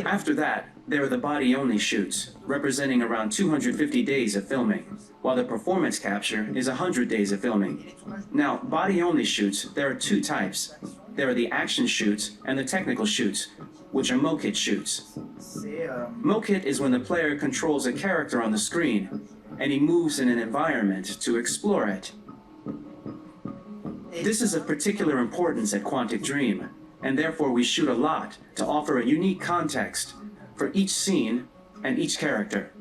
After that, there are the body-only shoots, representing around 250 days of filming, while the performance capture is 100 days of filming. Now, body-only shoots, there are 2 types. There are the action shoots and the technical shoots, which are mokit shoots. Mokit is when the player controls a character on the screen, and he moves in an environment to explore it. This is of particular importance at Quantic Dream, and therefore we shoot a lot to offer a unique context for each scene and each character.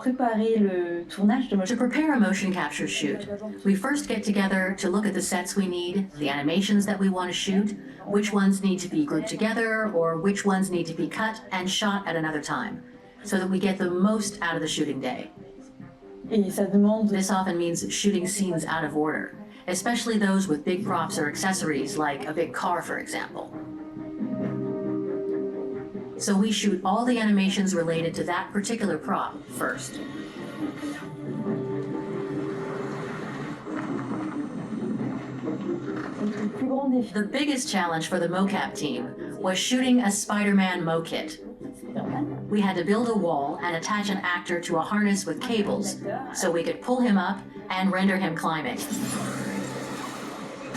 To prepare a motion capture shoot, we first get together to look at the sets we need, the animations that we want to shoot, which ones need to be grouped together, or which ones need to be cut and shot at another time, so that we get the most out of the shooting day. This often means shooting scenes out of order, especially those with big props or accessories like a big car, for example. So we shoot all the animations related to that particular prop first. The biggest challenge for the mocap team was shooting a Spider-Man mokit. We had to build a wall and attach an actor to a harness with cables so we could pull him up and render him climbing.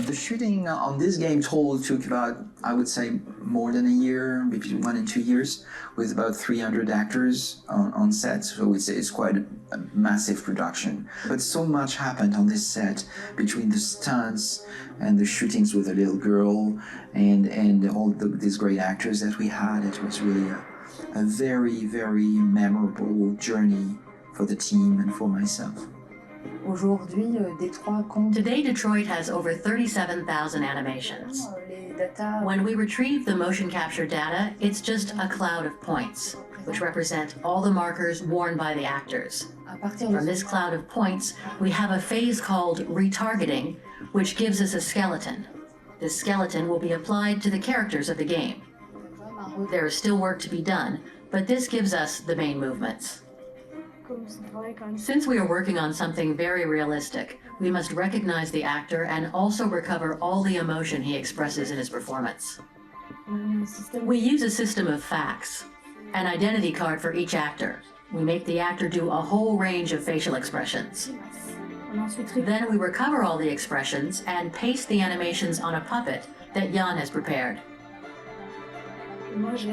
The shooting on this game total took about, I would say, more than a year, between 1 and 2 years, with about 300 actors on set, so it's quite a massive production. But so much happened on this set, between the stunts and the shootings with a little girl and all these great actors that we had. It was really a very, very memorable journey for the team and for myself. Today, Detroit has over 37,000 animations. When we retrieve the motion capture data, it's just a cloud of points, which represent all the markers worn by the actors. From this cloud of points, we have a phase called retargeting, which gives us a skeleton. This skeleton will be applied to the characters of the game. There is still work to be done, but this gives us the main movements. Since we are working on something very realistic, we must recognize the actor and also recover all the emotion he expresses in his performance. We use a system of facts, an identity card for each actor. We make the actor do a whole range of facial expressions. Then we recover all the expressions and paste the animations on a puppet that Jan has prepared.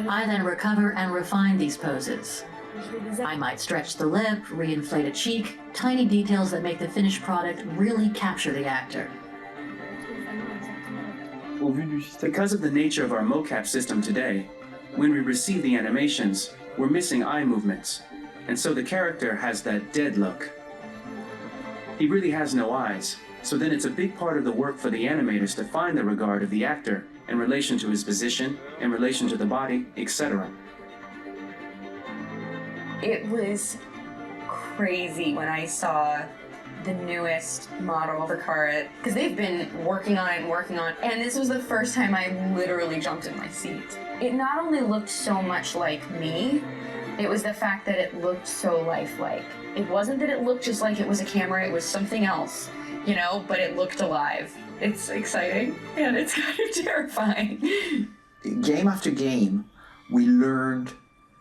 I then recover and refine these poses. I might stretch the lip, reinflate a cheek, tiny details that make the finished product really capture the actor. Because of the nature of our mocap system today, when we receive the animations, we're missing eye movements, and so the character has that dead look. He really has no eyes, so then it's a big part of the work for the animators to find the regard of the actor in relation to his position, in relation to the body, etc. It was crazy when I saw the newest model for Karat, because they've been working on it, and this was the first time I literally jumped in my seat. It not only looked so much like me, it was the fact that it looked so lifelike. It wasn't that it looked just like it was a camera, it was something else, you know, but it looked alive. It's exciting, and it's kind of terrifying. Game after game, we learned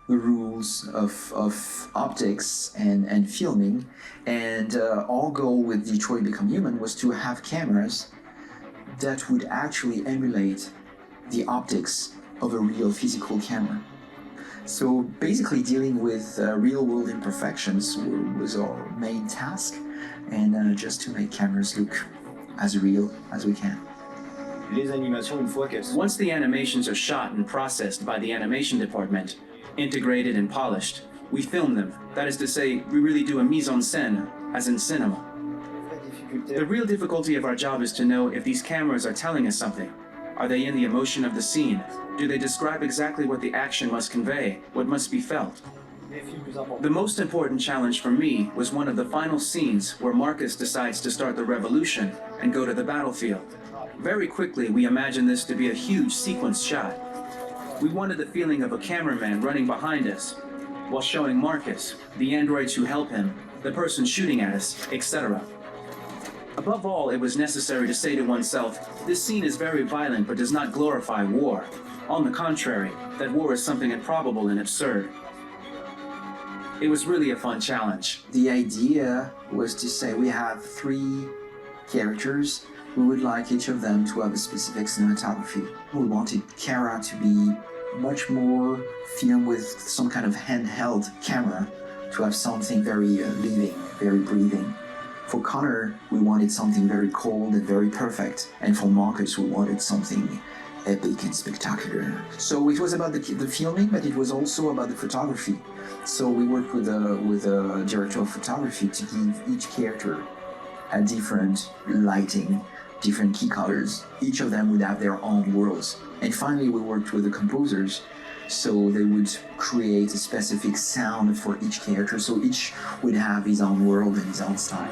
the rules of optics and filming, and our goal with Detroit Become Human was to have cameras that would actually emulate the optics of a real physical camera. So basically dealing with real-world imperfections was our main task, and just to make cameras look as real as we can. Once the animations are shot and processed by the animation department, integrated and polished, we film them. That is to say, we really do a mise en scène, as in cinema. The real difficulty of our job is to know if these cameras are telling us something. Are they in the emotion of the scene? Do they describe exactly what the action must convey, what must be felt? The most important challenge for me was one of the final scenes where Markus decides to start the revolution and go to the battlefield. Very quickly, we imagined this to be a huge sequence shot. We wanted the feeling of a cameraman running behind us, while showing Markus, the androids who help him, the person shooting at us, etc. Above all, it was necessary to say to oneself, this scene is very violent but does not glorify war. On the contrary, that war is something improbable and absurd. It was really a fun challenge. The idea was to say we have 3 characters. We would like each of them to have a specific cinematography. We wanted Kara to be much more filmed with some kind of handheld camera, to have something very living, very breathing. For Connor, we wanted something very cold and very perfect. And for Markus, we wanted something epic and spectacular. So it was about the filming, but it was also about the photography. So we worked with a director of photography to give each character a different lighting, different key colors. Each of them would have their own worlds. And finally, we worked with the composers, so they would create a specific sound for each character, so each would have his own world and his own style.